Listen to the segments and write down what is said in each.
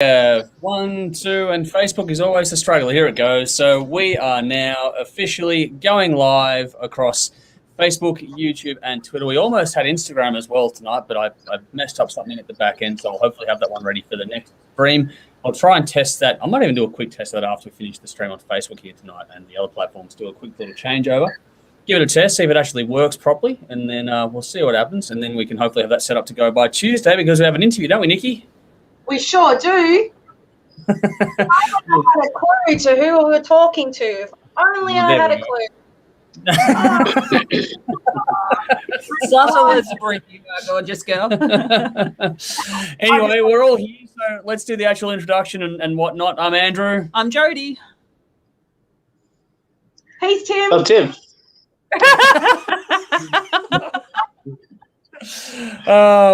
1, 2, and Facebook is always the struggle. Here it goes. So we are now officially going live across Facebook, YouTube, and Twitter. We almost had Instagram as well tonight, but I messed up something at the back end, so I'll hopefully have that one ready for the next stream. I'll try and test that. I might even do a quick test of that after we finish the stream on Facebook here tonight, and the other platforms do a quick little changeover. Give it a test, see if it actually works properly, and then we'll see what happens, and then we can hopefully have that set up to go by Tuesday, because we have an interview, don't we, Nikki? We sure do. I haven't had a clue to who we were talking to. If only I had a clue. Subtle as a brick, you gorgeous girl. Anyway, we're all here, so let's do the actual introduction and whatnot. I'm Andrew. I'm Jody. He's Tim. I'm Tim.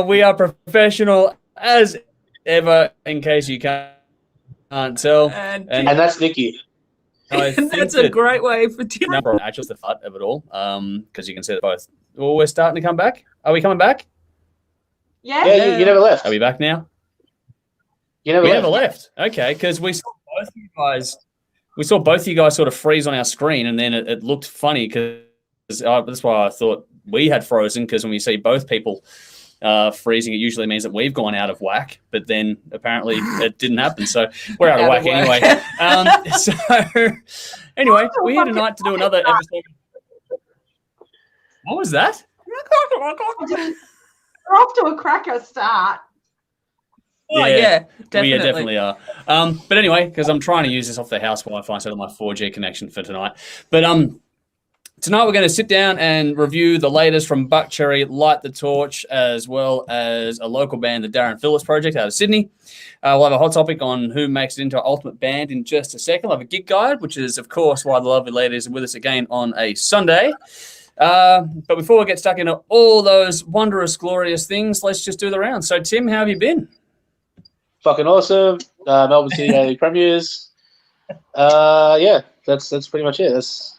We are professional as ever, in case you can't tell. And that's Nikki. That's a great way for Tim. Actually, the fun of it all, because you can see that both. Well, we're starting to come back. Are we coming back? Yeah. You never left. Are we back now? We never left. Okay, because we saw both of you guys. We saw both of you guys sort of freeze on our screen, and then it looked funny because that's why I thought we had frozen. Because when we see both people freezing, it usually means that we've gone out of whack. But then apparently it didn't happen, so we're out of whack anyway. So anyway, we're here tonight to do another episode. What was that? We're off to a cracker start. Oh, yeah, definitely. We definitely are. But anyway, because I'm trying to use this off the house Wi-Fi instead of my 4G connection for tonight. But tonight we're going to sit down and review the latest from Buckcherry, Light the Torch, as well as a local band, the Darren Phillips Project out of Sydney. We'll have a hot topic on who makes it into our ultimate band in just a second. We'll have a gig guide, which is, of course, why the lovely ladies are with us again on a Sunday. But before we get stuck into all those wondrous, glorious things, let's just do the round. So, Tim, how have you been? Fucking awesome. Melbourne City Daily premieres. That's pretty much it. That's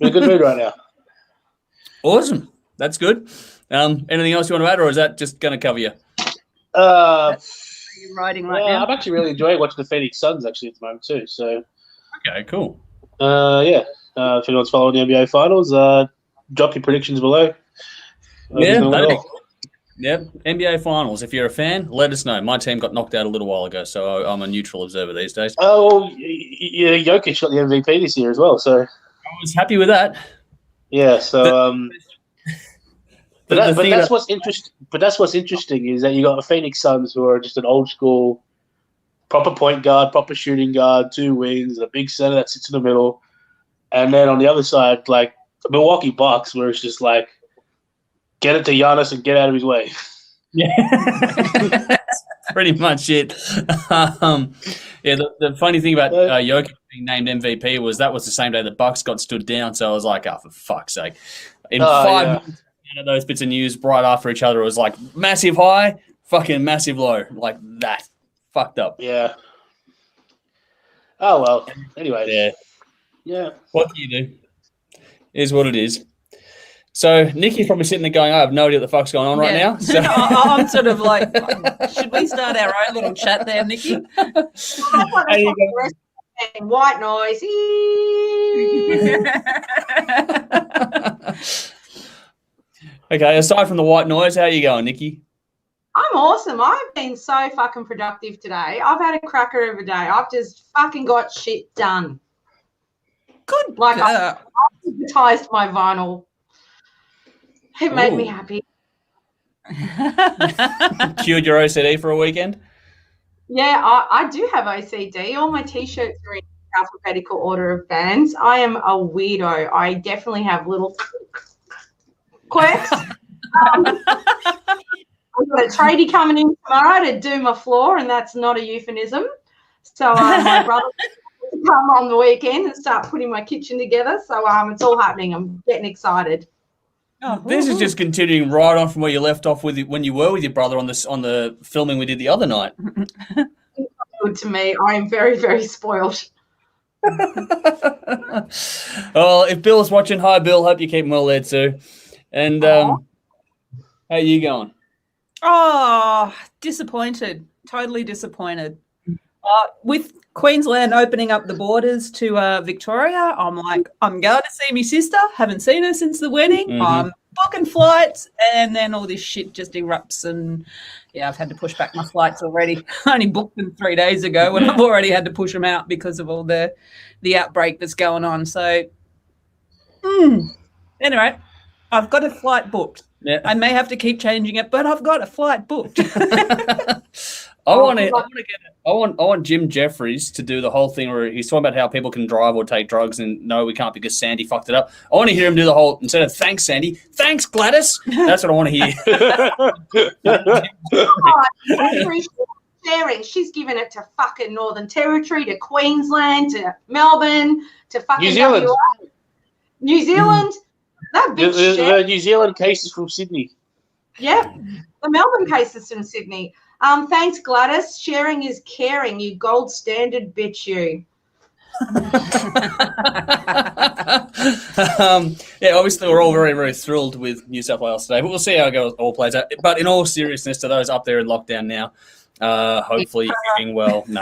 in a good mood right now. Awesome. That's good. Anything else you want to add, or is that just going to cover you? Are you riding right now? I'm actually really enjoying watching the Phoenix Suns actually at the moment too. So. Okay, cool. If anyone's following the NBA Finals, drop your predictions below. Yep, NBA Finals. If you're a fan, let us know. My team got knocked out a little while ago, so I'm a neutral observer these days. Oh, yeah, Jokic got the MVP this year as well, so I was happy with that. Yeah, so that's what's interesting. But that's what's interesting is that you got the Phoenix Suns, who are just an old school, proper point guard, proper shooting guard, two wings, a big center that sits in the middle, and then on the other side, like the Milwaukee Bucks, where it's just like, get it to Giannis and get out of his way. Yeah, that's pretty much it. The funny thing about Jokic being named MVP was that was the same day the Bucks got stood down. So I was like, for fuck's sake. In 5 minutes, of those bits of news right after each other, it was like massive high, fucking massive low. Like that. Fucked up. Yeah. Oh, well. Anyway. Yeah. What do you do? Is what it is. So Nikki's probably sitting there going, I have no idea what the fuck's going on right now. So I'm sort of like, should we start our own little chat there, Nikki? White noise. Okay, aside from the white noise, how are you going, Nikki? I'm awesome. I've been so fucking productive today. I've had a cracker of a day. I've just fucking got shit done. Good. Like I've advertised my vinyl. It made me happy. Cured your OCD for a weekend? Yeah, I do have OCD. All my T-shirts are in alphabetical order of bands. I am a weirdo. I definitely have little quirks. I've got a tradie coming in tomorrow to do my floor, and that's not a euphemism. So my brother will come on the weekend and start putting my kitchen together. So it's all happening. I'm getting excited. This is just continuing right on from where you left off with when you were with your brother on the filming we did the other night. Good to me. I am very, very spoiled. Well, if Bill's watching, hi Bill. Hope you keep well there too. And how are you going? Oh, disappointed. totally disappointed. With Queensland opening up the borders to Victoria, I'm like, I'm going to see my sister. Haven't seen her since the wedding. Mhm. I'm booking flights, and then all this shit just erupts. And yeah, I've had to push back my flights already. I only booked them 3 days ago, and I've already had to push them out because of all the outbreak that's going on. So anyway, I've got a flight booked. Yeah. I may have to keep changing it, but I've got a flight booked. I want Jim Jeffries to do the whole thing where he's talking about how people can drive or take drugs, and no, we can't because Sandy fucked it up. I want to hear him do the whole, instead of thanks Sandy, thanks Gladys. That's what I want to hear. Sharing. She's given it to fucking Northern Territory, to Queensland, to Melbourne, to fucking New Zealand. WA. New Zealand. That bitch The New Zealand cases from Sydney. Yep. The Melbourne cases from Sydney. Thanks, Gladys. Sharing is caring, you gold standard bitch, you. Yeah, obviously we're all very, very thrilled with New South Wales today, but we'll see how it all plays out. But in all seriousness, to those up there in lockdown now, hopefully you're doing well. No.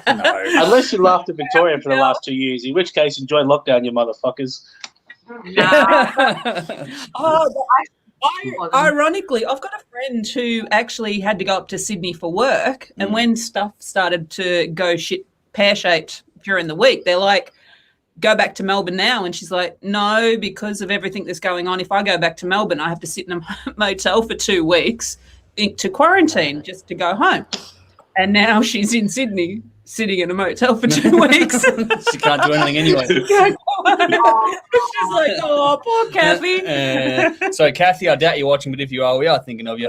Unless you laughed at Victoria for the last 2 years, in which case enjoy lockdown, you motherfuckers. Ironically, I've got a friend who actually had to go up to Sydney for work, and when stuff started to go shit pear-shaped during the week, they're like, go back to Melbourne now. And she's like, no, because of everything that's going on, if I go back to Melbourne, I have to sit in a motel for 2 weeks to quarantine just to go home. And now she's in Sydney sitting in a motel for 2 weeks. She can't do anything anyway. She's like, oh, poor Kathy. So, Kathy, I doubt you're watching, but if you are, we are thinking of you.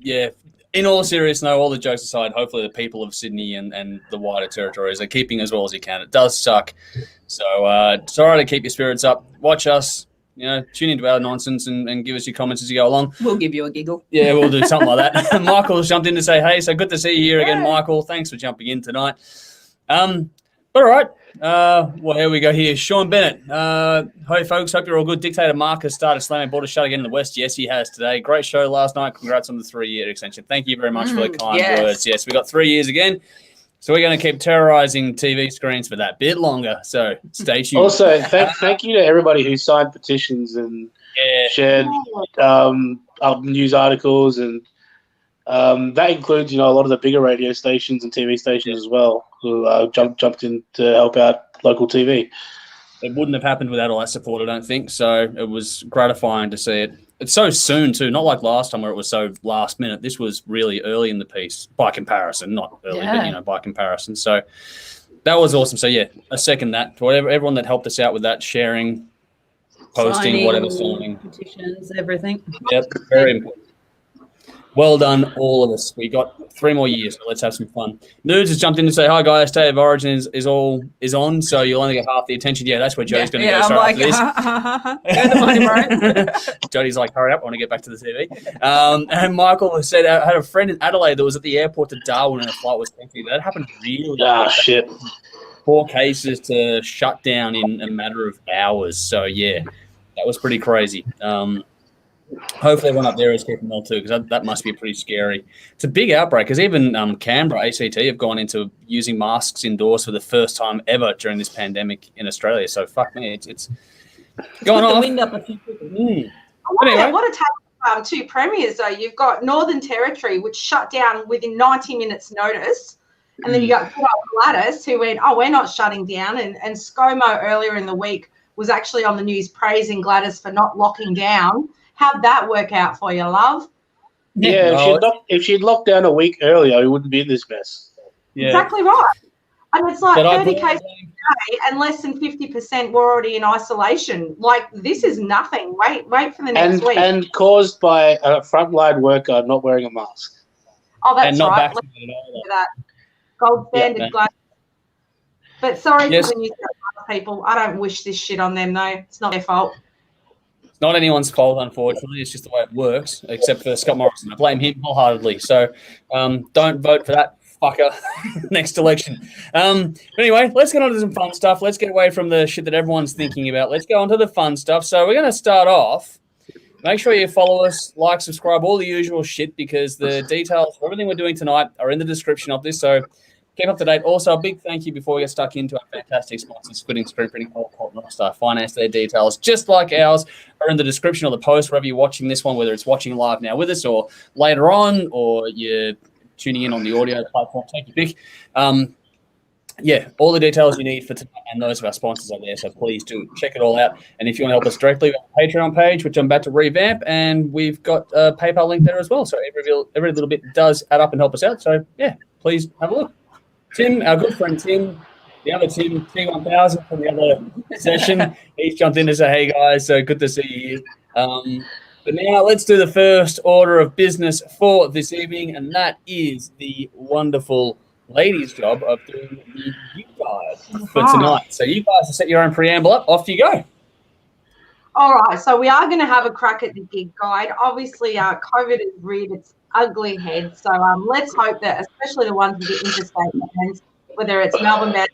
Yeah, in all seriousness, no, all the jokes aside, hopefully the people of Sydney and the wider territories are keeping as well as you can. It does suck. So, it's all right to keep your spirits up. Watch us. Tune into our nonsense and give us your comments as you go along. We'll give you a giggle. Yeah, we'll do something like that. Michael's jumped in to say, hey, so good to see you here again, Michael. Thanks for jumping in tonight. But all right. Well, here we go here. Sean Bennett. Hey, folks. Hope you're all good. Dictator Mark has started slamming borders shut again in the West. Yes, he has today. Great show last night. Congrats on the 3-year extension. Thank you very much for the kind words. Yes, we got 3 years again. So we're going to keep terrorizing TV screens for that bit longer. So stay tuned. Also, thank you to everybody who signed petitions and shared news articles, and that includes a lot of the bigger radio stations and TV stations as well, who jumped in to help out local TV. It wouldn't have happened without all that support, I don't think. So it was gratifying to see it. It's so soon too, not like last time where it was so last minute. This was really early in the piece by comparison, not early, but by comparison. So that was awesome. So yeah, I second that. To everyone that helped us out with that, sharing, posting, signing, petitions, everything. Yep, very important. Well done, all of us. We got 3 more years, so let's have some fun. Nudes has jumped in to say, hi, guys, State of Origin is on, so you'll only get half the attention. Yeah, that's where Jody's going to go straight after this. Go the money, bro. Jody's like, hurry up, I want to get back to the TV. And Michael has said, I had a friend in Adelaide that was at the airport to Darwin and a flight was canceled. That happened really shit. 4 cases to shut down in a matter of hours. So, yeah, that was pretty crazy. Hopefully everyone up there is keeping well too, because that must be pretty scary. It's a big outbreak, because even Canberra, ACT, have gone into using masks indoors for the first time ever during this pandemic in Australia. So, fuck me, it's going off. Wind up a few people. I want to take 2 premiers, though. You've got Northern Territory, which shut down within 90 minutes' notice. And then you got Gladys, who went, we're not shutting down. And ScoMo earlier in the week was actually on the news praising Gladys for not locking down. How'd that work out for you, love? Yeah, if she'd locked down a week earlier, we wouldn't be in this mess. Yeah. Exactly right. And it's like 30 cases a day and less than 50% were already in isolation. Like, this is nothing. Wait for the next week. And caused by a frontline worker not wearing a mask. Oh, that's and not right. Vaccinated either. That gold standard glass. But sorry for the New South Wales people. I don't wish this shit on them, though. It's not their fault. Not anyone's fault, unfortunately. It's just the way it works, except for Scott Morrison. I blame him wholeheartedly. So don't vote for that fucker next election. But anyway, let's get on to some fun stuff. Let's get away from the shit that everyone's thinking about. Let's go on to the fun stuff. So we're going to start off make sure you follow us, like, subscribe, all the usual shit, because the details for everything we're doing tonight are in the description of this. So keep up to date. Also, a big thank you before we get stuck into our fantastic sponsors, Squidding, Screen Printing, Northstar Finance. Their details, just like ours, are in the description of the post, wherever you're watching this one, whether it's watching live now with us or later on, or you're tuning in on the audio platform. Take your pick. Yeah, all the details you need for tonight and those of our sponsors are there, so please do check it all out. And if you want to help us directly, we have a Patreon page, which I'm about to revamp, and we've got a PayPal link there as well. So every little bit does add up and help us out. So, yeah, please have a look. Tim, our good friend Tim, the other Tim, T1000 from the other session, he's jumped in to say, hey, guys, so good to see you here. But now let's do the first order of business for this evening, and that is the wonderful ladies' job of doing the gig guide for tonight. So you guys have set your own preamble up. Off you go. All right, so we are going to have a crack at the gig guide. Obviously, COVID has reared its ugly head. So let's hope that, especially the ones with the interstate bands, whether it's Melbourne band,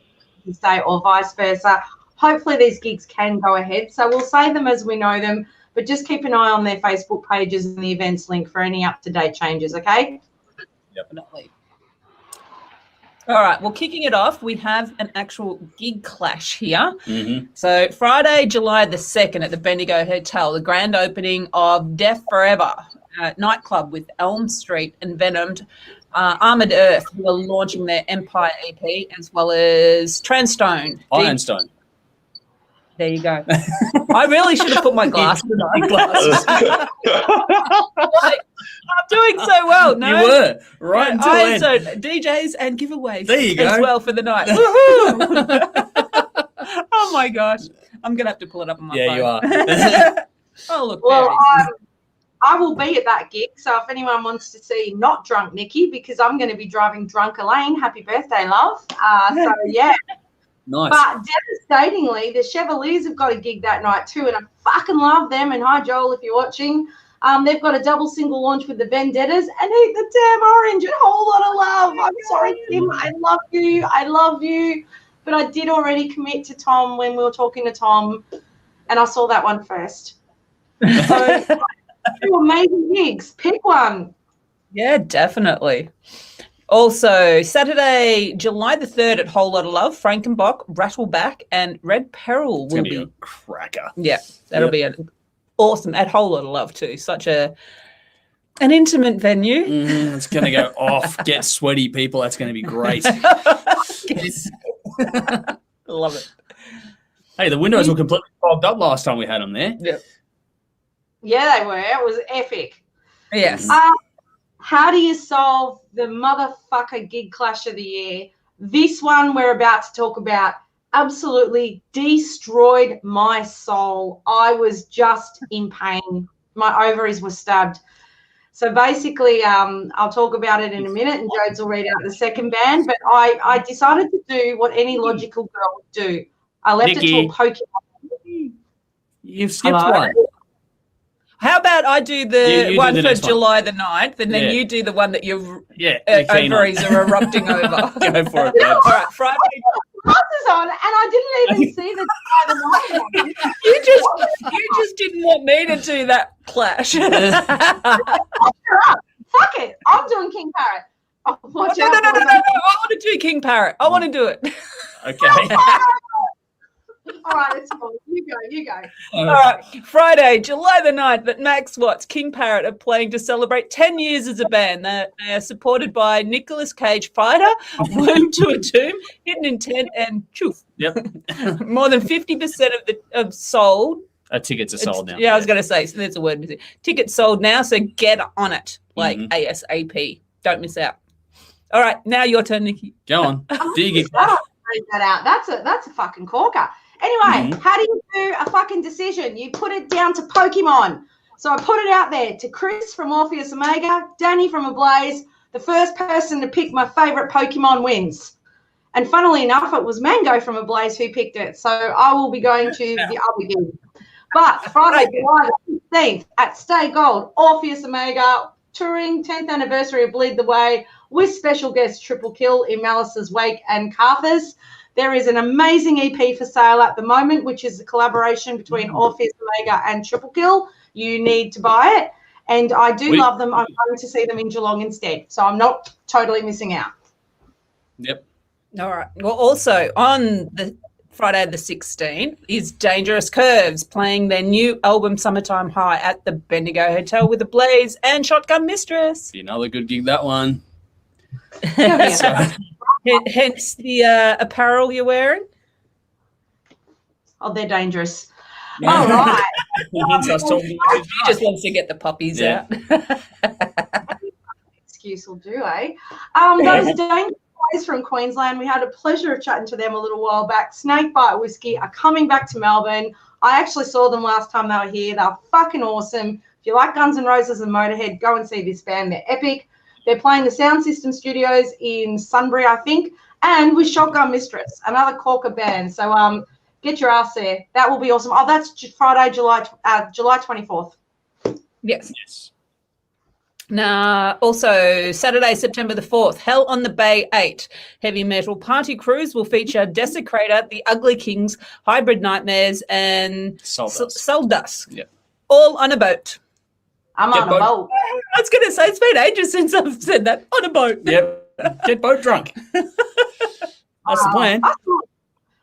interstate, or vice versa, hopefully these gigs can go ahead. So we'll say them as we know them, but just keep an eye on their Facebook pages and the events link for any up-to-date changes, okay? Definitely. All right, well, kicking it off, we have an actual gig clash here. Mm-hmm. So Friday, July the 2nd at the Bendigo Hotel, the grand opening of Deaf Forever Nightclub with Elm Street and Envenomed, Armoured Earth, who are launching their Empire EP, as well as Ironstone. Ironstone. There you go. I really should have put my glasses on. I'm doing so well. No, you were right until then. So DJs and giveaways there you go. as well for the night. Oh my gosh, I'm gonna have to pull it up on my phone. Yeah, you are. Oh look. Well, I will be at that gig. So if anyone wants to see not drunk Nikki, because I'm going to be driving drunk Elaine. Happy birthday, love. So yeah. Nice. But devastatingly, the Chevaliers have got a gig that night too, and I fucking love them. And hi, Joel, if you're watching. They've got a double single launch with the Vendettas and Eat the Damn Orange. A whole lot of love. I'm sorry, Tim. I love you. I love you. But I did already commit to Tom when we were talking to Tom, and I saw that one first. So two amazing gigs. Pick one. Yeah, definitely. Also, Saturday, July the 3rd at Whole Lot of Love, Frankenbach, Rattleback, and Red Peril will be a cracker. Yeah, that'll be an awesome at Whole Lot of Love too. Such an intimate venue. It's going to go off. Get sweaty, people. That's going to be great. Yes. Love it. Hey, the windows were completely fogged up last time we had them there. Yeah. Yeah, they were. It was epic. Yes. How do you solve the motherfucker gig clash of the year? This one we're about to talk about absolutely destroyed my soul. I was just in pain. My ovaries were stabbed. So basically, I'll talk about it in a minute, and Jodes will read out the second band. But I decided to do what any logical girl would do. I left Nikki, it to a Pokemon. You've skipped one. How about I do the you one do the for next July the 9th, and then Yeah. you do the one that your ovaries ovaries are erupting over. Go for it, All babes. right, Friday. Glasses on, and I didn't even see the one. You just didn't want me to do that clash. Fuck it. I'm doing King Parrot. Oh, watch No. out. I want to do King Parrot. I want to do it. Okay. All right, it's cool. You go. All right, Friday, July the 9th at Max Watts, King Parrot are playing to celebrate 10 years as a band. They are supported by Nicolas Cage Fighter, Womb to a Tomb, Hidden Intent, and Choof. Yep. More than 50% of sold. Tickets are sold now. Yeah, I was going to say, so there's a word. Tickets sold now, so get on it, like ASAP. Don't miss out. All right, now your turn, Nikki. Go on. Do you get Read that out. That's a fucking corker. Anyway, how do you do a fucking decision? You put it down to Pokemon. So I put it out there to Chris from Orpheus Omega, Danny from Ablaze. The first person to pick my favourite Pokemon wins. And funnily enough, it was Mango from Ablaze who picked it. So I will be going to the other gig. But Friday, July the 15th at Stay Gold, Orpheus Omega, touring 10th anniversary of Bleed the Way with special guest Triple Kill in Malice's Wake and Carthus. There is an amazing EP for sale at the moment, which is a collaboration between Orpheus Omega and Triple Kill. you need to buy it. And I do love them. I'm going to see them in Geelong instead. So I'm not totally missing out. Yep. All right. Well, also on the Friday the 16th is Dangerous Curves playing their new album Summertime High at the Bendigo Hotel with a Blaze and Shotgun Mistress. Be another good gig, that one. So, hence the apparel you're wearing. Oh, they're dangerous. Yeah. All right. Hence us talking. He just wants to get the puppies out. Excuse will do, eh? Those dangerous boys from Queensland, we had a pleasure of chatting to them a little while back. Snakebite Whiskey are coming back to Melbourne. I actually saw them last time they were here. They're fucking awesome. If you like Guns N' Roses and Motorhead, go and see this band. They're epic. They're playing the Sound System Studios in Sunbury, I think, and with Shotgun Mistress, another corker band. So get your ass there. That will be awesome. Oh, that's Friday, July 24th. Yes. Now, also Saturday, September the 4th, Hell on the Bay 8 Heavy Metal Party Cruise will feature Desecrator, The Ugly Kings, Hybrid Nightmares, and Soul Dust. Yep. All on a boat. I'm on a boat. I was going to say, it's been ages since I've said that. On a boat. Yep. Get boat drunk. That's the plan.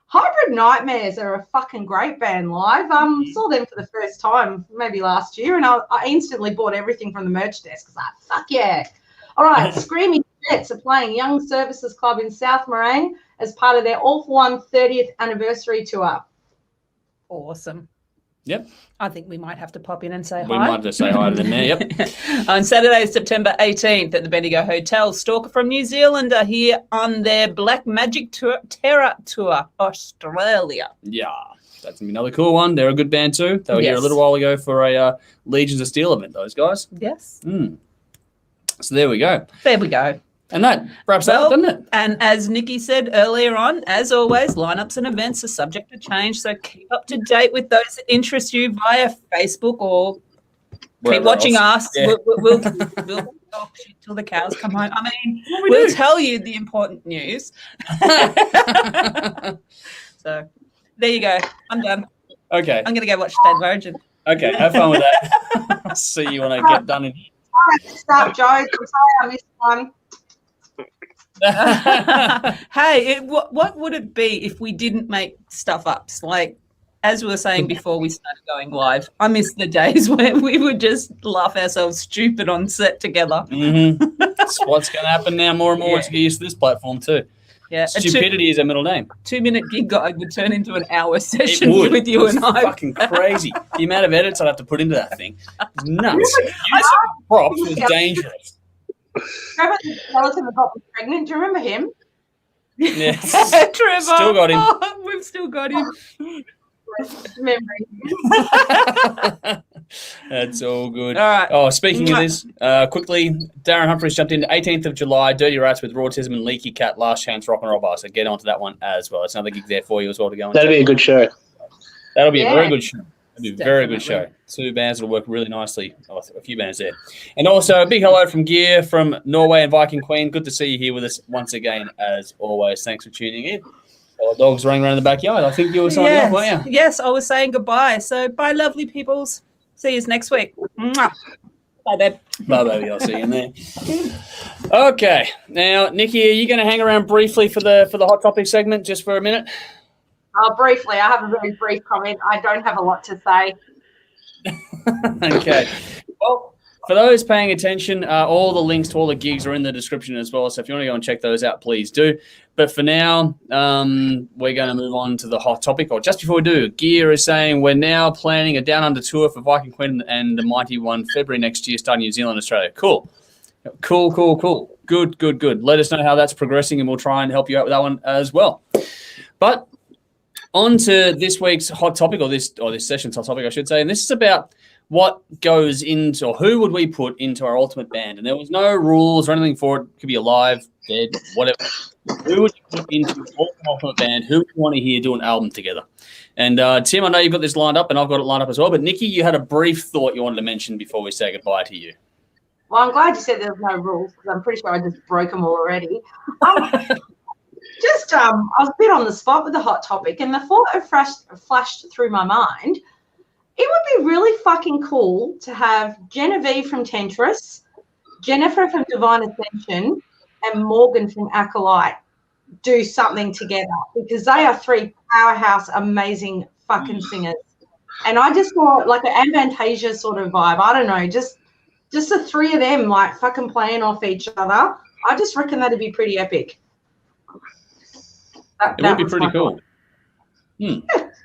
Hybrid Nightmares are a fucking great band live. Saw them for the first time maybe last year, and I instantly bought everything from the merch desk. I was like, fuck yeah. All right, Screaming Jets are playing Young Services Club in South Moraine as part of their All for One 30th anniversary tour. Awesome. Yep. I think we might have to pop in and say hi. We might have to say hi to them there, yep. On Saturday, September 18th at the Bendigo Hotel, Stalker from New Zealand are here on their Black Magic Terror Tour, Australia. Yeah, that's going to be another cool one. They're a good band too. They were here a little while ago for a Legions of Steel event, those guys. Yes. So there we go. There we go. And that wraps up, doesn't it? And as Nikki said earlier on, as always, lineups and events are subject to change, so keep up to date with those that interest you via Facebook or keep watching us. Yeah. We'll talk shit till the cows come home. I mean, we'll tell you the important news. So there you go. I'm done. Okay. I'm going to go watch State of Origin. Okay, have fun with that. I'll see you when I get done in here. Stop, Joe. I'm sorry I missed one. Hey, what would it be if we didn't make stuff up? Like, as we were saying before we started going live, I miss the days where we would just laugh ourselves stupid on set together. That's what's going to happen now more and more as we get used to this platform too. Yeah, stupidity is a middle name. 2-minute gig guide would turn into an hour session with you and I. Fucking crazy. The amount of edits I'd have to put into that thing is nuts. Props was dangerous. Remember the skeleton that got me pregnant? Do you remember him? Yes. Trevor. Still got him. Oh, we've still got him. Memory. That's all good. All right. Oh, speaking of this, quickly, Darren Humphries jumped in 18th of July, Dirty Rats with Rautism and Leaky Cat, Last Chance Rock and Roll Bar. So get onto that one as well. It's another gig there for you as well to go on. That'll be a good show. That'll be a very good show. It'll be a very good show. 2 bands will work really nicely. Oh, a few bands there. And also a big hello from Gear from Norway and Viking Queen. Good to see you here with us once again, as always. Thanks for tuning in. Our dogs running around in the backyard. I think you were signing off, weren't you? Yes, I was saying goodbye. So bye, lovely peoples. See you next week. Mwah. Bye, babe. Bye, baby. I'll see you in there. Okay. Now, Nikki, are you going to hang around briefly for the hot topic segment just for a minute? Briefly, I have a very brief comment. I don't have a lot to say. Okay. Well, for those paying attention, all the links to all the gigs are in the description as well. So if you want to go and check those out, please do. But for now, we're going to move on to the hot topic. Or just before we do, Gear is saying we're now planning a Down Under tour for Viking Queen and the Mighty One February next year, starting New Zealand, Australia. Cool. Good. Let us know how that's progressing, and we'll try and help you out with that one as well. But on to this week's hot topic, or this session's hot topic, I should say. And this is about what goes into, or who would we put into our ultimate band? And there was no rules or anything for it. It could be alive, dead, whatever. Who would you put into your ultimate band? Who would you want to hear do an album together? And Tim, I know you've got this lined up, and I've got it lined up as well. But Nikki, you had a brief thought you wanted to mention before we say goodbye to you. Well, I'm glad you said there's no rules, because I'm pretty sure I just broke them all already. I was a bit on the spot with the hot topic, and the thought flashed through my mind. It would be really fucking cool to have Genevieve from Tentris, Jennifer from Divine Ascension, and Morgan from Acolyte do something together, because they are three powerhouse, amazing fucking singers. And I just thought like an Avantasia sort of vibe. I don't know, just the three of them like fucking playing off each other. I just reckon that'd be pretty epic. It would be pretty cool.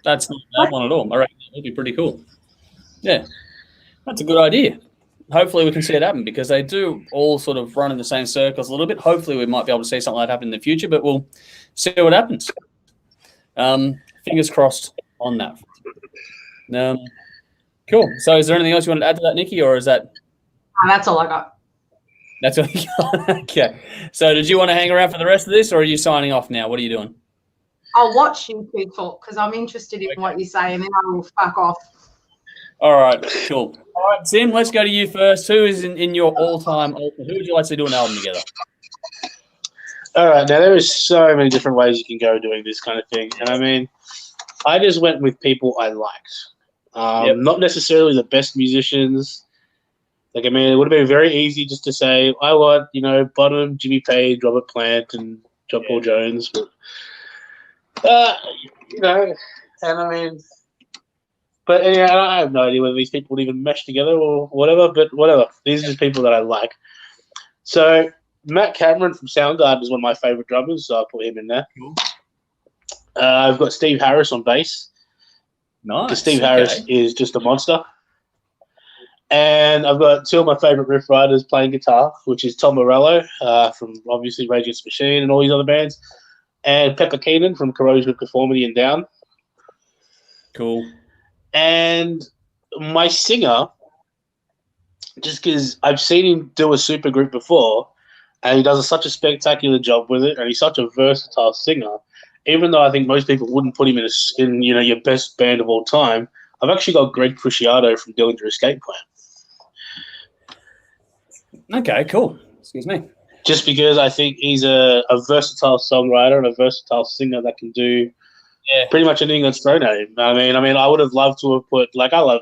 That's not a bad one at all. I reckon it would be pretty cool. Yeah, that's a good idea. Hopefully we can see it happen, because they do all sort of run in the same circles a little bit. Hopefully we might be able to see something like that happen in the future, but we'll see what happens. Fingers crossed on that. Cool. So is there anything else you want to add to that, Nikki, or is that... That's all I got. That's all you got? Okay. So did you want to hang around for the rest of this, or are you signing off now? What are you doing? I'll watch you two talk, because I'm interested in what you say, and then I will fuck off. All right, cool. All right, Tim, let's go to you first. Who is in your all-time... Who would you like to do an album together? All right, now there is so many different ways you can go doing this kind of thing. And I mean, I just went with people I liked. Not necessarily the best musicians. Like, I mean, it would have been very easy just to say, I want, Bonham, Jimmy Page, Robert Plant, and John Paul Jones. But, and I mean... But anyway, I have no idea whether these people would even mesh together or whatever, but whatever. These are just people that I like. So Matt Cameron from Soundgarden is one of my favourite drummers, so I'll put him in there. Cool. I've got Steve Harris on bass. Nice. Steve Harris is just a monster. And I've got two of my favourite riff writers playing guitar, which is Tom Morello from obviously Rage Against the Machine and all these other bands, and Pepper Keenan from Corrosion of Conformity and Down. Cool. And my singer, just because I've seen him do a supergroup before, and he does such a spectacular job with it, and he's such a versatile singer, even though I think most people wouldn't put him in your best band of all time, I've actually got Greg Cruciato from Dillinger Escape Plan. Okay, cool. Excuse me. Just because I think he's a versatile songwriter and a versatile singer that can do pretty much anything that's thrown at him. I mean, I would have loved to have put, like, I love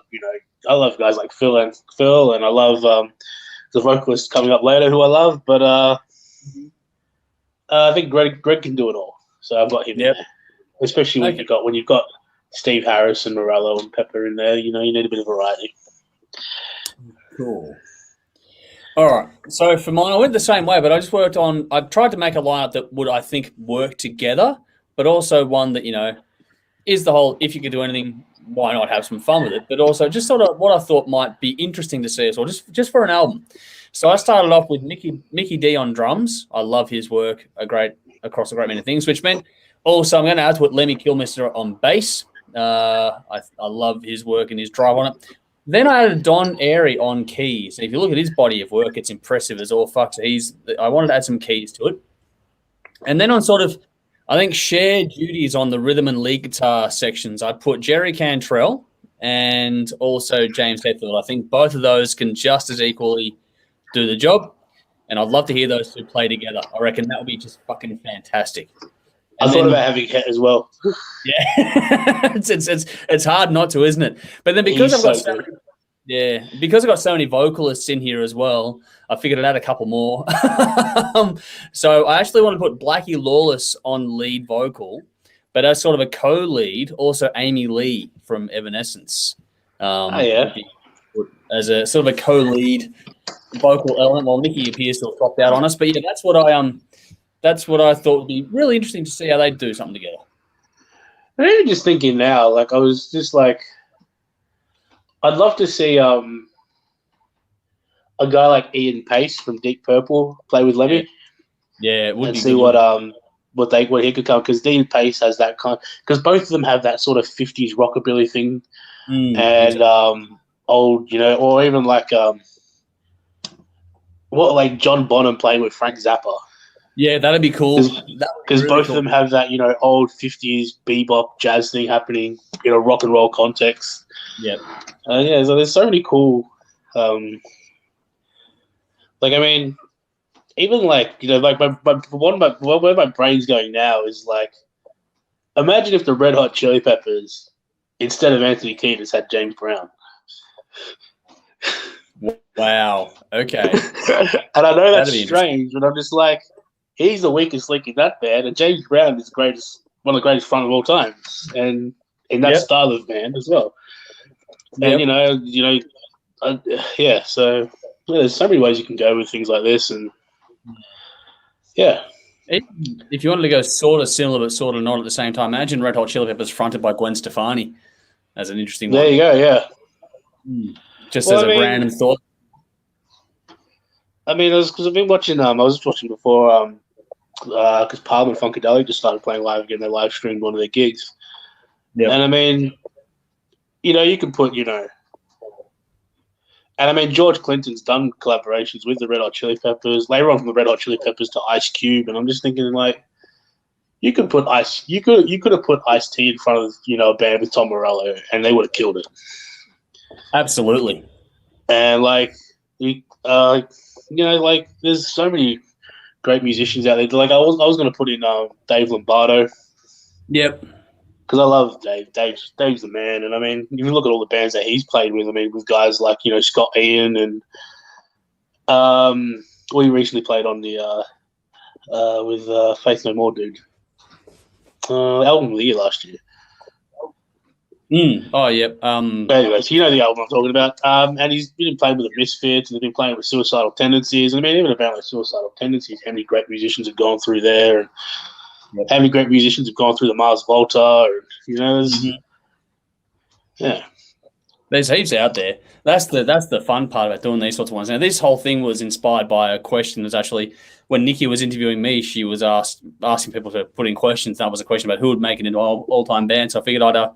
guys like Phil, and I love the vocalist coming up later who I love, but I think Greg can do it all. So I've got him there. Especially when you've got Steve Harris and Morello and Pepper in there, you need a bit of variety. Cool. All right. So for mine, I went the same way, but I tried to make a lineup that would, I think, work together, but also one that, is the whole, if you could do anything, why not have some fun with it? But also just sort of what I thought might be interesting to see as well, just for an album. So I started off with Mickey D on drums. I love his work across a great many things, which meant also I'm going to add to it Lemmy Kilmister on bass. I love his work and his drive on it. Then I added Don Airy on keys. And if you look at his body of work, it's impressive as all fuck. So I wanted to add some keys to it. And then on sort of, I think, shared duties on the rhythm and lead guitar sections, I put Jerry Cantrell and also James Hetfield. I think both of those can just as equally do the job, and I'd love to hear those two play together. I reckon that would be just fucking fantastic. I thought about having Het as well. Yeah, it's hard not to, isn't it? But then because I've got so many vocalists in here as well, I figured I'd add a couple more. So I actually want to put Blackie Lawless on lead vocal, but as sort of a co-lead, also Amy Lee from Evanescence. As a sort of a co-lead vocal element, while Nikki appears to have dropped out on us. But yeah, that's what I thought would be really interesting to see how they do something together. I'm even just thinking now, like I was just like, I'd love to see a guy like Ian Pace from Deep Purple play with Lemmy. Yeah, it would and be see good. what he could come, because Dean Pace has that because both of them have that sort of 50s rockabilly thing, and old, or even like John Bonham playing with Frank Zappa. Yeah, that'd be cool. Because both of them have that, old 50s bebop jazz thing happening in a rock and roll context. Yep. So there's so many cool, even where my brain's going now is like, imagine if the Red Hot Chili Peppers instead of Anthony Kiedis, had James Brown. Wow. Okay. And I know that's That'd be strange, but I'm just like, he's the weakest link in that band, and James Brown is one of the greatest front of all time, and in that style of band as well. And yeah. So there's so many ways you can go with things like this, and yeah. If you wanted to go sort of similar but sort of not at the same time, imagine Red Hot Chili Peppers fronted by Gwen Stefani. That's an interesting one. There you go. Yeah. Just as a random thought. I mean, because I've been watching. I was watching before. Because Parliament Funkadelic just started playing live again. They live streamed one of their gigs. Yeah. And I mean, you can put, and I mean, George Clinton's done collaborations with the Red Hot Chili Peppers. Later on, from the Red Hot Chili Peppers to Ice Cube, and I'm just thinking like, you could have put Ice-T in front of a band with Tom Morello, and they would have killed it. Absolutely. And there's so many great musicians out there. Like I was going to put in Dave Lombardo. Yep. Because I love Dave. Dave's the man. And I mean, you look at all the bands that he's played with. I mean, with guys like Scott Ian and we recently played on the with Faith No More dude. Album of the year last year. Oh, yep. But anyways, you know the album I'm talking about. And he's been playing with the Misfits, and he's been playing with Suicidal Tendencies. And I mean, even a band like Suicidal Tendencies, how many great musicians have gone through there, and how many great musicians have gone through the Mars Volta, yeah. There's heaps out there. That's the fun part about doing these sorts of ones. Now, this whole thing was inspired by a question that's actually, when Nikki was interviewing me, she was asking people to put in questions. That was a question about who would make it into all-time band. So I figured I'd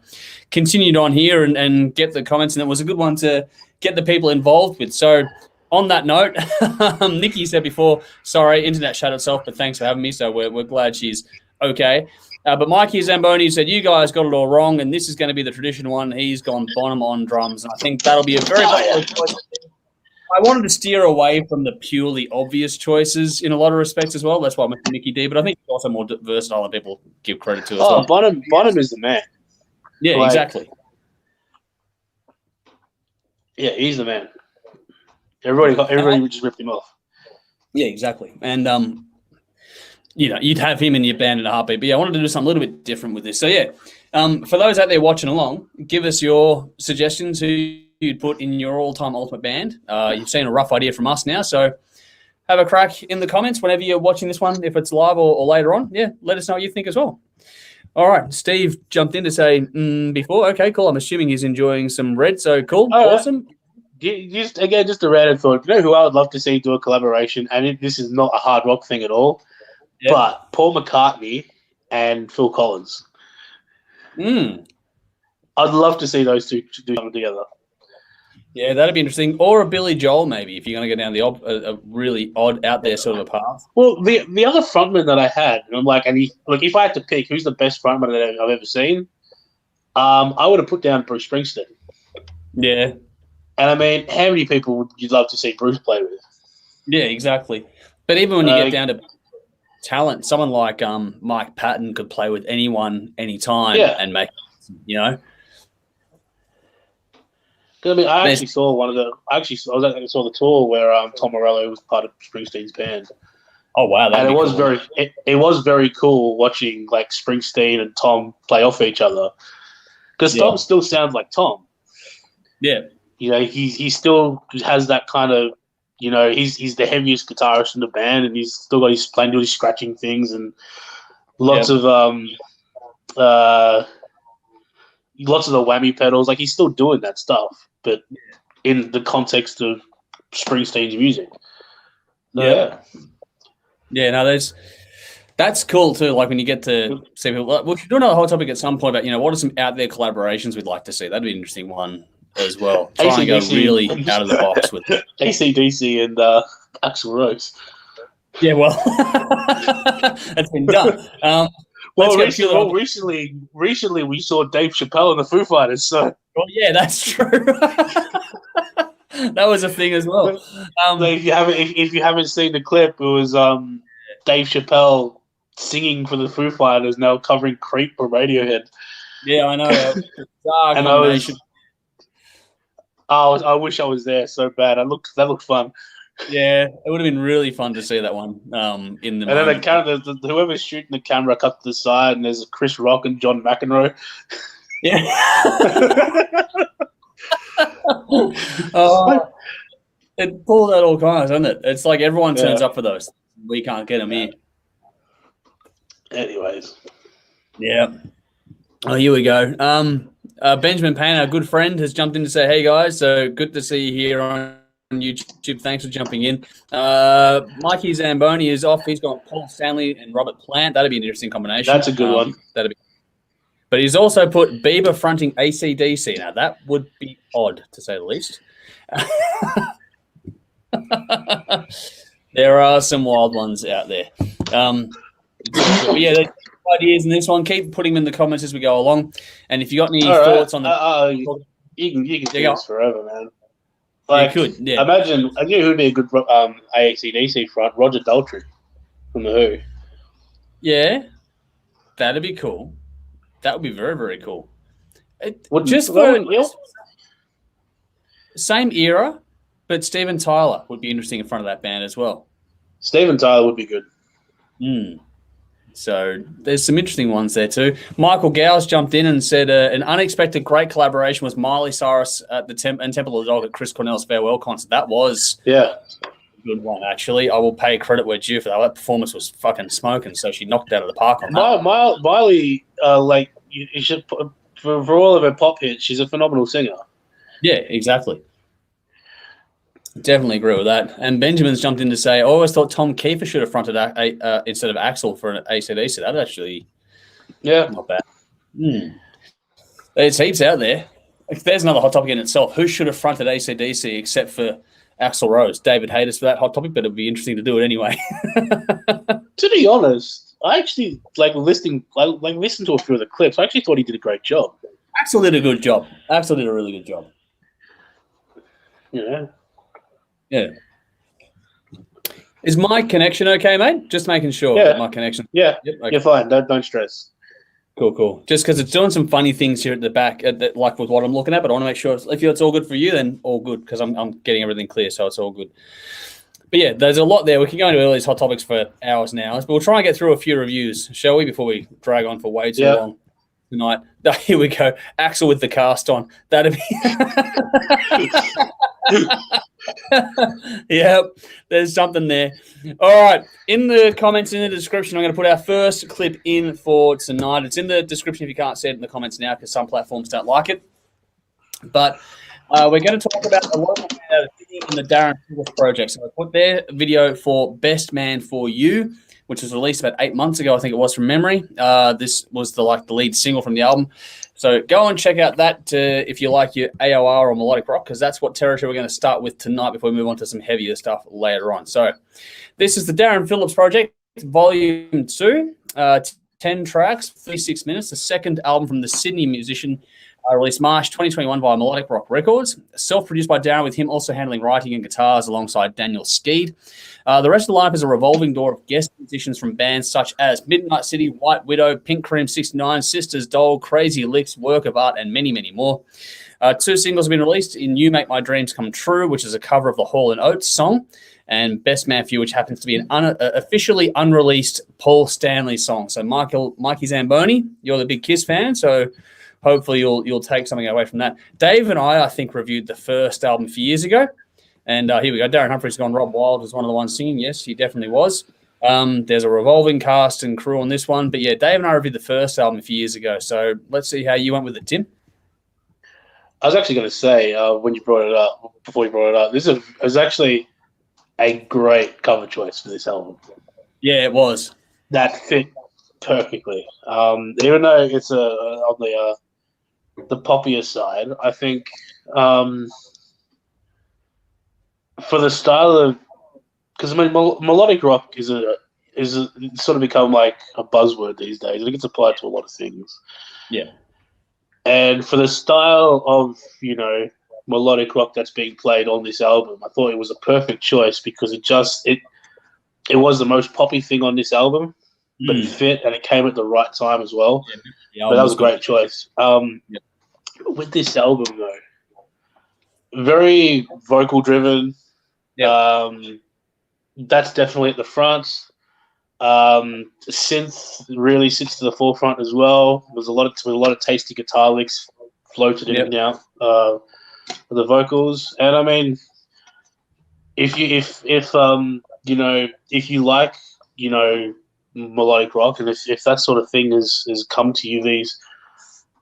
continued on here and get the comments, and it was a good one to get the people involved with. So on that note, Nikki said before, sorry, internet shut itself, but thanks for having me. So we're glad she's okay. But Mikey Zamboni said, you guys got it all wrong, and this is going to be the traditional one. He's gone Bonham on drums, and I think that'll be a very popular choice. I wanted to steer away from the purely obvious choices in a lot of respects as well. That's why I went to Mickey D, but I think he's also more versatile than people give credit to as well. Bonham is the man. Yeah, exactly. Yeah, he's the man. Everybody would just rip him off. Yeah, exactly. And you'd have him in your band in a heartbeat. But yeah, I wanted to do something a little bit different with this. So yeah, for those out there watching along, give us your suggestions who you'd put in your all-time ultimate band. You've seen a rough idea from us now, so have a crack in the comments whenever you're watching this one, if it's live or later on. Yeah, let us know what you think as well. All right, Steve jumped in to say before. Okay, cool. I'm assuming he's enjoying some red, so cool. Awesome. Just a random thought. You know who I would love to see do a collaboration, and this is not a hard rock thing at all, but Paul McCartney and Phil Collins. I'd love to see those two do something together. Yeah, that'd be interesting. Or a Billy Joel, maybe, if you're going to go down a really odd, out there sort of a path. Well, the other frontman that I had, and I'm like, if I had to pick who's the best frontman that I've ever seen, I would have put down Bruce Springsteen. Yeah. And I mean, how many people would you love to see Bruce play with? Yeah, exactly. But even when you get down to talent, someone like Mike Patton could play with anyone, anytime, and make, I mean, I actually saw I saw the tour where Tom Morello was part of Springsteen's band. Oh wow! And it was very cool watching like Springsteen and Tom play off each other, because Tom still sounds like Tom. Yeah, he still has that kind of, he's the heaviest guitarist in the band, and he's still got his playing, doing his scratching things and lots of the whammy pedals. Like, he's still doing that stuff, but in the context of Springsteen's music. Yeah. Yeah, no, that's cool too. Like when you get to see people, we should do another whole topic at some point about, what are some out there collaborations we'd like to see. That'd be an interesting one as well. Try and go really out of the box with it. AC/DC and Axl Rose. Yeah, well, that's been done. Recently we saw Dave Chappelle and the Foo Fighters. So, well, yeah, that's true. That was a thing as well. If you haven't seen the clip, it was Dave Chappelle singing for the Foo Fighters, now covering "Creep" for Radiohead. Yeah, I know. Bizarre And combination. I wish I was there so bad. That looked fun. Yeah, it would have been really fun to see that one in the And then moment. whoever's shooting the camera cut to the side, and there's Chris Rock and John McEnroe. Yeah. Oh, it pulled out all kinds, doesn't it? It's like everyone turns up for those. We can't get them here. Anyways. Yeah. Oh, here we go. Benjamin Payne, our good friend, has jumped in to say, hey, guys, so good to see you here on YouTube. Thanks for jumping in. Mikey Zamboni is off. He's got Paul Stanley and Robert Plant. That'd be an interesting combination. That's a good one. But he's also put Bieber fronting AC/DC. Now, that would be odd, to say the least. There are some wild ones out there. But yeah, there's ideas in this one. Keep putting them in the comments as we go along. And if you got any thoughts on the... you can do this forever, man. Like, you could, yeah. Imagine, I knew who'd be a good AC/DC front, Roger Daltrey from The Who. Yeah, that'd be cool. That would be very, very cool. Same era, but Steven Tyler would be interesting in front of that band as well. Steven Tyler would be good. So there's some interesting ones there too. Michael Gowes jumped in and said an unexpected great collaboration was Miley Cyrus at the Temple of the Dog at Chris Cornell's farewell concert. That was a good one, actually. I will pay credit where due for that. That performance was fucking smoking, so she knocked it out of the park on that. Miley, you should for all of her pop hits, she's a phenomenal singer. Yeah, exactly. Definitely agree with that. And Benjamin's jumped in to say, I always thought Tom Kiefer should have fronted instead of Axl for an AC/DC. That'd actually not bad. There's heaps out there. There's another hot topic in itself. Who should have fronted AC/DC except for Axl Rose? David hated us for that hot topic, but it'd be interesting to do it anyway. To be honest, I actually listened to a few of the clips. I actually thought he did a great job. Axl did a good job. Axl did a really good job. Yeah. Is my connection okay, mate? Just making sure that my connection. Yeah, okay. You're fine. Don't stress. Cool. Just because it's doing some funny things here at the back, like with what I'm looking at, but I want to make sure if it's all good for you, then all good because I'm getting everything clear, so it's all good. But yeah, there's a lot there. We can go into all these hot topics for hours and hours, but we'll try and get through a few reviews, shall we, before we drag on for way too long tonight. Here we go. Axl with the cast on. That'd be... Yep, there's something there. All right, in the comments, in the description, I'm going to put our first clip in for tonight. It's in the description if you can't see it in the comments now because some platforms don't like it. But we're going to talk about a local band out of Sydney in the Darren Phillips project. So I put their video for Best Man for You, which was released about 8 months ago, I think it was from memory. This was the lead single from the album. So go and check out that if you like your AOR or melodic rock, because that's what territory we're going to start with tonight before we move on to some heavier stuff later on. So this is the Darren Phillips Project, Volume 2, 10 tracks, 36 minutes, the second album from the Sydney musician, released March 2021 via Melodic Rock Records, self-produced by Darren, with him also handling writing and guitars alongside Daniel Steed. The rest of the lineup is a revolving door of guest musicians from bands such as Midnight City, White Widow, Pink Cream 69, Sisters Doll, Crazy Licks, Work of Art, and many, many more. 2 singles have been released in You Make My Dreams Come True, which is a cover of the Hall & Oates song, and Best Man for You, which happens to be an officially unreleased Paul Stanley song. So Mikey Zamboni, you're the big Kiss fan, so hopefully you'll take something away from that. Dave and I think, reviewed the first album a few years ago. And here we go. Darren Humphrey's gone. Rob Wild was one of the ones singing. Yes, he definitely was. There's a revolving cast and crew on this one. But yeah, Dave and I reviewed the first album a few years ago. So let's see how you went with it, Tim. I was actually going to say, before you brought it up, this is actually a great cover choice for this album. Yeah, it was. That fit perfectly. Even though it's on the poppier side, I think for the style of, because melodic rock is sort of become like a buzzword these days. I think it's applied to a lot of things. Yeah. And for the style of, melodic rock that's being played on this album, I thought it was a perfect choice because it was the most poppy thing on this album. but it fit and it came at the right time as well. Yeah, But that was a great choice. With this album, though, very vocal driven. That's definitely at the front. Synth really sits to the forefront as well. There's a lot of tasty guitar licks floated in and out the vocals. And I mean, if you like melodic rock, and if that sort of thing has come to you these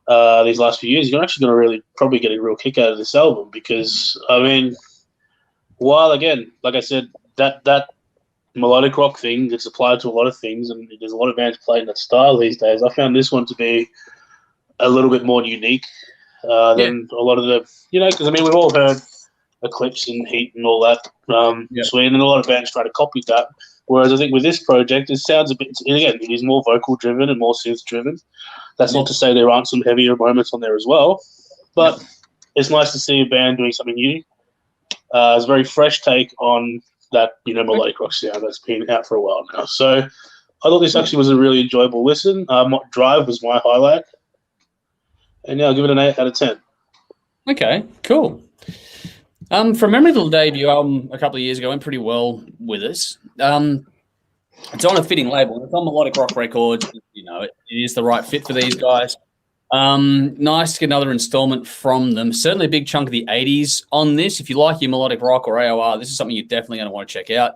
last few years, you're actually going to really probably get a real kick out of this album, because I mean, while again, like I said, that melodic rock thing gets applied to a lot of things, and there's a lot of bands playing that style these days. I found this one to be a little bit more unique than a lot of the, because I mean, we've all heard Eclipse and Heat and all that, Sweden, and a lot of bands try to copy that. Whereas I think with this project, it sounds a bit, again, it is more vocal driven and more synth driven. That's not to say there aren't some heavier moments on there as well, but it's nice to see a band doing something new. It's a very fresh take on that, melodic rock sound that's been out for a while now. So I thought this actually was a really enjoyable listen. Drive was my highlight. And yeah, I'll give it an 8 out of 10. Okay, cool. From memory, the debut album a couple of years ago went pretty well with us. It's on a fitting label. It's on Melodic Rock Records. It is the right fit for these guys. Nice to get another installment from them. Certainly a big chunk of the 80s on this. If you like your melodic rock or AOR, this is something you're definitely going to want to check out.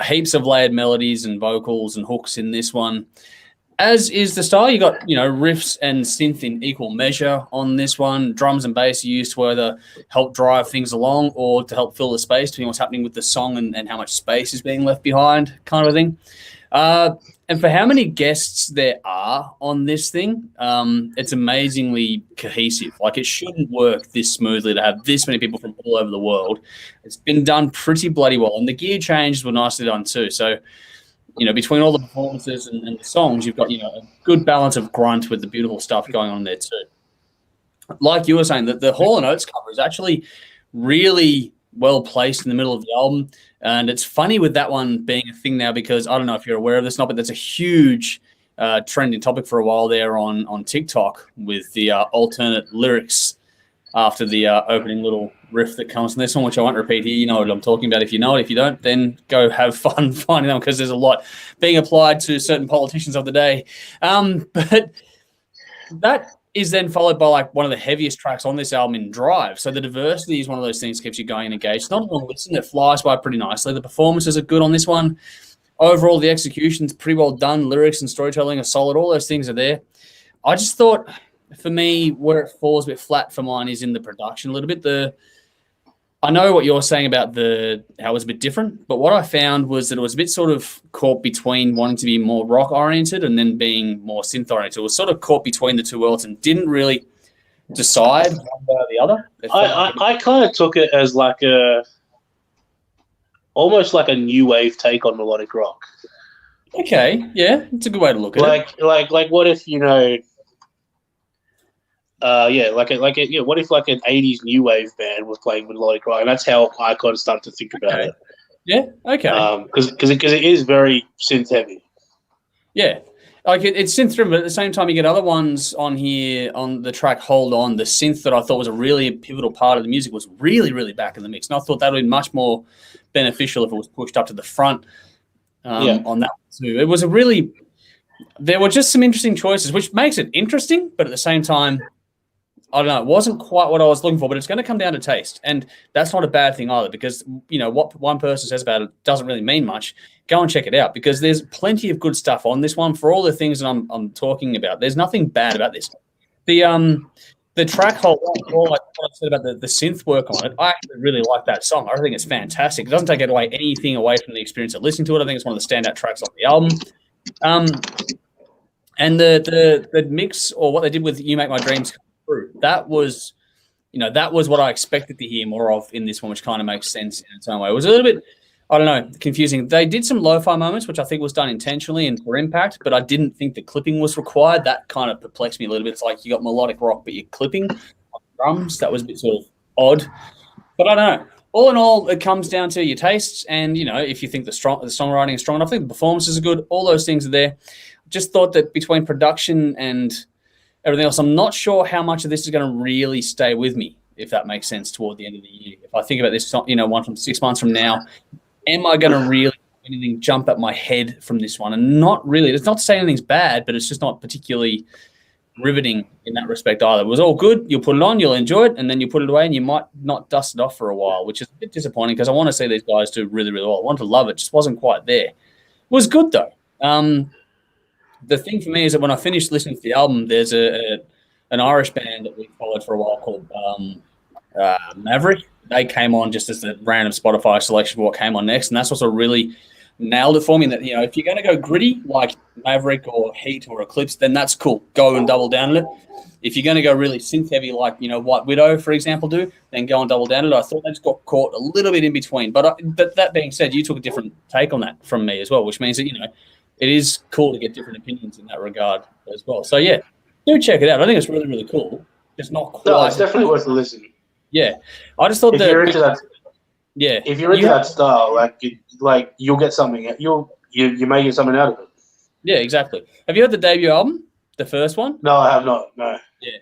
Heaps of layered melodies and vocals and hooks in this one. As is the style, you got, riffs and synth in equal measure on this one. Drums and bass are used to either help drive things along or to help fill the space between what's happening with the song and how much space is being left behind, kind of a thing. And for how many guests there are on this thing, it's amazingly cohesive. Like, it shouldn't work this smoothly to have this many people from all over the world. It's been done pretty bloody well. And the gear changes were nicely done too. So, between all the performances and the songs, you've got, a good balance of grunt with the beautiful stuff going on there too. Like you were saying, that the Hall & Oates cover is actually really well placed in the middle of the album. And it's funny with that one being a thing now, because I don't know if you're aware of this or not, but that's a huge trending topic for a while there on TikTok with the alternate lyrics after the opening little riff that comes from this one, which I won't repeat here. You know what I'm talking about. If you know it, if you don't, then go have fun finding them, because there's a lot being applied to certain politicians of the day. But that is then followed by one of the heaviest tracks on this album in Drive. So the diversity is one of those things that keeps you going and engaged. It's not a long listen. It flies by pretty nicely. The performances are good on this one. Overall, the execution's pretty well done. Lyrics and storytelling are solid. All those things are there. I just thought, for me, where it falls a bit flat for mine is in the production a little bit. I know what you're saying about how it was a bit different, but what I found was that it was a bit sort of caught between wanting to be more rock oriented and then being more synth oriented. It was sort of caught between the two worlds and didn't really decide one way or the other. I kind of took it as almost like a new wave take on melodic rock. Okay, yeah, it's a good way to look at it. Like what if what if an 80s new wave band was playing melodic rock? And that's how I kind of started to think about it. Yeah, okay. Because it is very synth heavy. Yeah, it's synth driven, but at the same time you get other ones on here on the track Hold On. The synth that I thought was a really pivotal part of the music was really, really back in the mix. And I thought that would be much more beneficial if it was pushed up to the front on that too. It was there were just some interesting choices, which makes it interesting, but at the same time, I don't know, it wasn't quite what I was looking for, but it's going to come down to taste. And that's not a bad thing either, because, what one person says about it doesn't really mean much. Go and check it out, because there's plenty of good stuff on this one. For all the things that I'm talking about, there's nothing bad about this. The track Hold On, all like what I said about the synth work on it, I actually really like that song. I think it's fantastic. It doesn't take anything away from the experience of listening to it. I think it's one of the standout tracks on the album. And the mix, or what they did with You Make My Dreams Come True, that was what I expected to hear more of in this one, which kind of makes sense in its own way. It was a little bit, I don't know, confusing. They did some lo-fi moments, which I think was done intentionally and for impact, but I didn't think the clipping was required. That kind of perplexed me a little bit. It's like you got melodic rock, but you're clipping on drums. That was a bit sort of odd. But I don't know. all in all, it comes down to your tastes, and if you think the songwriting is strong enough, I think the performances are good. All those things are there. Just thought that between production and everything else, I'm not sure how much of this is going to really stay with me, if that makes sense, toward the end of the year. If I think about this, one from 6 months from now, am I going to really have anything jump at my head from this one? And not really. It's not to say anything's bad, but it's just not particularly riveting in that respect either. It was all good. You'll put it on, you'll enjoy it, and then you put it away, and you might not dust it off for a while, which is a bit disappointing because I want to see these guys do really, really well. I want to love it. Just wasn't quite there. It was good, though. The thing for me is that when I finished listening to the album, there's an Irish band that we followed for a while called Maverick. They came on just as a random Spotify selection of what came on next, and that's also really nailed it for me. That if you're going to go gritty like Maverick or Heat or Eclipse, then that's cool. Go and double down on it. If you're going to go really synth heavy like White Widow, for example, do, then go and double down on it. I thought they just got caught a little bit in between. But that being said, you took a different take on that from me as well, which means that it is cool to get different opinions in that regard as well. So yeah, do check it out. I think it's really, really cool. It's not quite. No, it's definitely worth a listen. Yeah, I just thought if you're into that. Yeah, if you're into that style, you'll get something. You may get something out of it. Yeah, exactly. Have you heard the debut album, the first one? No, I have not. No. Yeah.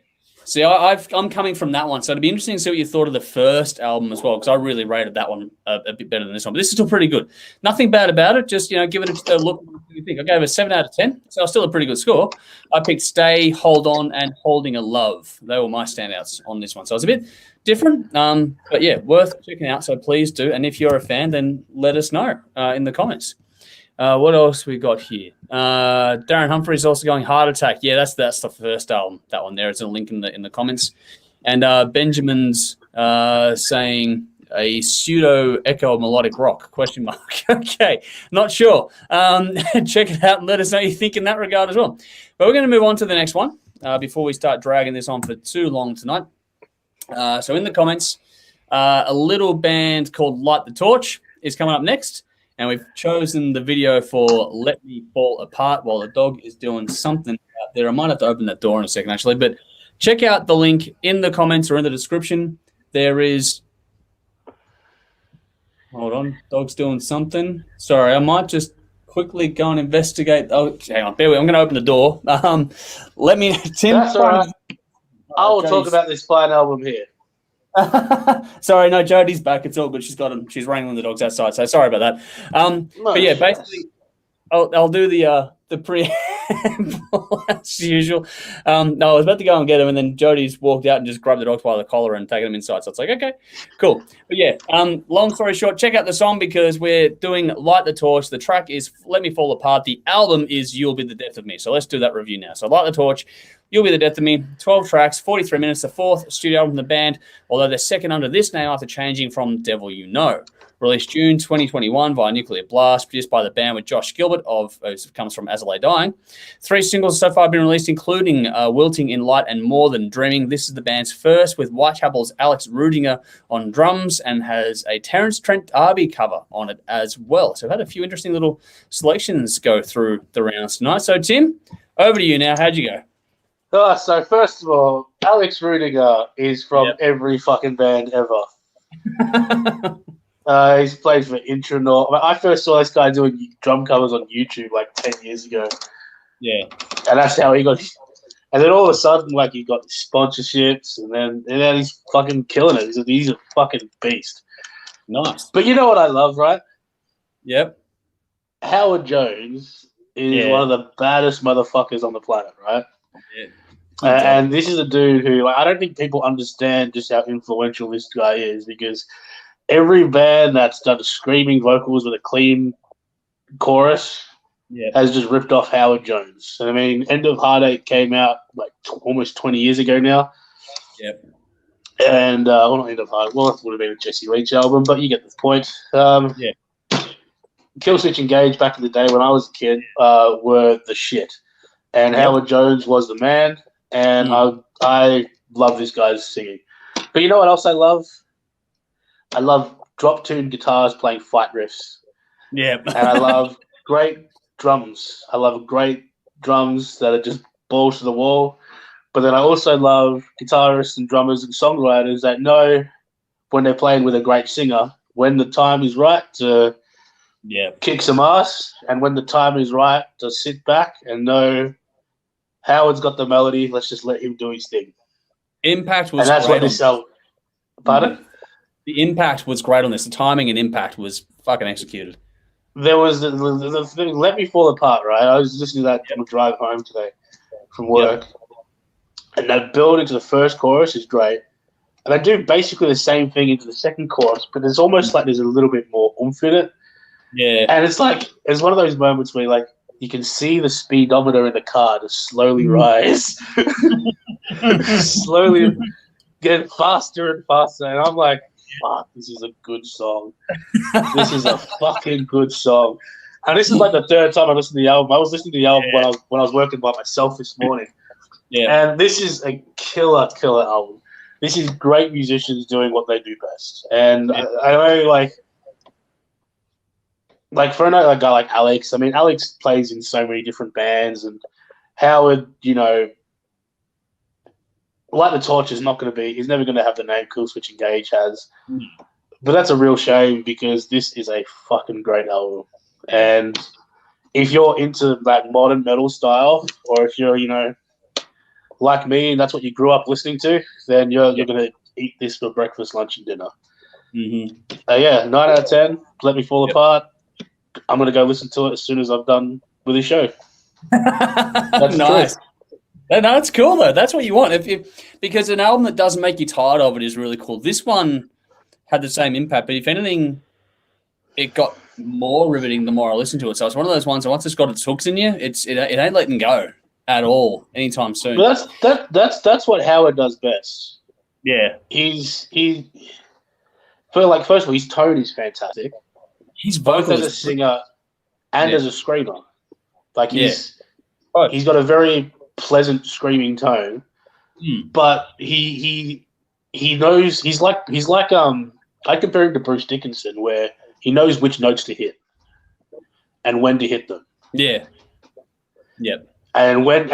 See, I'm coming from that one, so it'd be interesting to see what you thought of the first album as well, because I really rated that one a bit better than this one. But this is still pretty good. Nothing bad about it. Just give it a look. What do you think? I gave it a 7 out of 10, so still a pretty good score. I picked "Stay," "Hold On," and "Holding a Love." They were my standouts on this one, so it's a bit different. But yeah, worth checking out. So please do. And if you're a fan, then let us know in the comments. What else we got here? Darren Humphrey's also going Heart Attack. Yeah, that's the first album. That one there. It's a link in the comments. And Benjamin's saying a pseudo echo melodic rock ? Okay, not sure. Check it out and let us know what you think in that regard as well. But we're going to move on to the next one before we start dragging this on for too long tonight. So in the comments, a little band called Light the Torch is coming up next. And we've chosen the video for Let Me Fall Apart while the dog is doing something out there. I might have to open that door in a second, actually. But check out the link in the comments or in the description. There is... Hold on. Dog's doing something. Sorry, I might just quickly go and investigate. Oh, hang on. Bear with me. I'm going to open the door. Let me... Tim, that's all right. I will talk about this fine album here. Sorry, no, Jodie's back. It's all good. She's got him. She's wrangling the dogs outside. So sorry about that. But yeah, basically, I'll do the preamble as usual. No, I was about to go and get him, and then Jodie's walked out and just grabbed the dogs by the collar and taken them inside. So it's like, okay, cool. But yeah, long story short, check out the song because we're doing Light the Torch. The track is Let Me Fall Apart. The album is You'll Be the Death of Me. So let's do that review now. So Light the Torch. You'll Be the Death of Me, 12 tracks, 43 minutes, the fourth studio album from the band, although they're second under this name after changing from Devil You Know. Released June 2021 via Nuclear Blast, produced by the band with Josh Gilbert comes from As I Lay Dying. 3 singles so far have been released, including Wilting in Light and More Than Dreaming. This is the band's first with Whitechapel's Alex Rudinger on drums and has a Terence Trent D'Arby cover on it as well. So I've had a few interesting little selections go through the rounds tonight. So Tim, over to you now. How'd you go? Oh, so first of all, Alex Rudinger is from every fucking band ever. He's played for Intronaut. I first saw this guy doing drum covers on YouTube like 10 years ago. Yeah. And that's how he got... And then all of a sudden, he got sponsorships, and then he's fucking killing it. He's a fucking beast. Nice. But you know what I love, right? Yep. Howard Jones is one of the baddest motherfuckers on the planet, right? Yeah. And this is a dude who I don't think people understand just how influential this guy is, because every band that's done screaming vocals with a clean chorus has just ripped off Howard Jones. And I mean, End of Heartache came out almost 20 years ago now. Yep. And not End of Heartache. Well, it would have been a Jesse Leach album, but you get the point. Killswitch Engage back in the day when I was a kid were the shit. And Howard Jones was the man. And I love this guy's singing. But you know what else I love? I love drop tune guitars playing fight riffs. Yeah. And I love great drums. I love great drums that are just balls to the wall. But then I also love guitarists and drummers and songwriters that know when they're playing with a great singer, when the time is right to kick some ass, and when the time is right to sit back and know Howard's got the melody, let's just let him do his thing. Impact was and that's great what this album. Pardon? The impact was great on this. The timing and impact was fucking executed. There was the thing, Let Me Fall Apart, right? I was listening to that on the drive home today from work. And that build into the first chorus is great. And I do basically the same thing into the second chorus, but there's almost like there's a little bit more oomph in it. Yeah. And it's like, it's one of those moments where like you can see the speedometer in the car just slowly rise. Slowly get faster and faster. And I'm like, fuck, this is a good song. This is a fucking good song. And this is like the third time I listened to the album. I was listening to the album when I was working by myself this morning. Yeah. And this is a killer album. This is great musicians doing what they do best. And I know, like for a guy like Alex, I mean, Alex plays in so many different bands, and Howard, you know, Light the Torch is not going to be, he's never going to have the name Cool Switch Engage has. But that's a real shame because this is a fucking great album. And if you're into that modern metal style, or if you're, you know, like me and that's what you grew up listening to, then you're going to eat this for breakfast, lunch, and dinner. 9 out of 10, Let Me Fall Apart. I'm going to go listen to it as soon as I'm done with this show. That's nice. No, that's cool though. That's what you want. Because an album that doesn't make you tired of it is really cool. This one had the same impact, but if anything, it got more riveting the more I listened to it. So it's one of those ones that once it's got its hooks in you, it ain't letting go at all anytime soon. But that's what Howard does best. Yeah, first of all, his tone is fantastic. He's both as a singer and as a screamer. Like he's got a very pleasant screaming tone, but he knows he's like I compare him to Bruce Dickinson, where he knows which notes to hit and when to hit them. Yeah. Yep. And when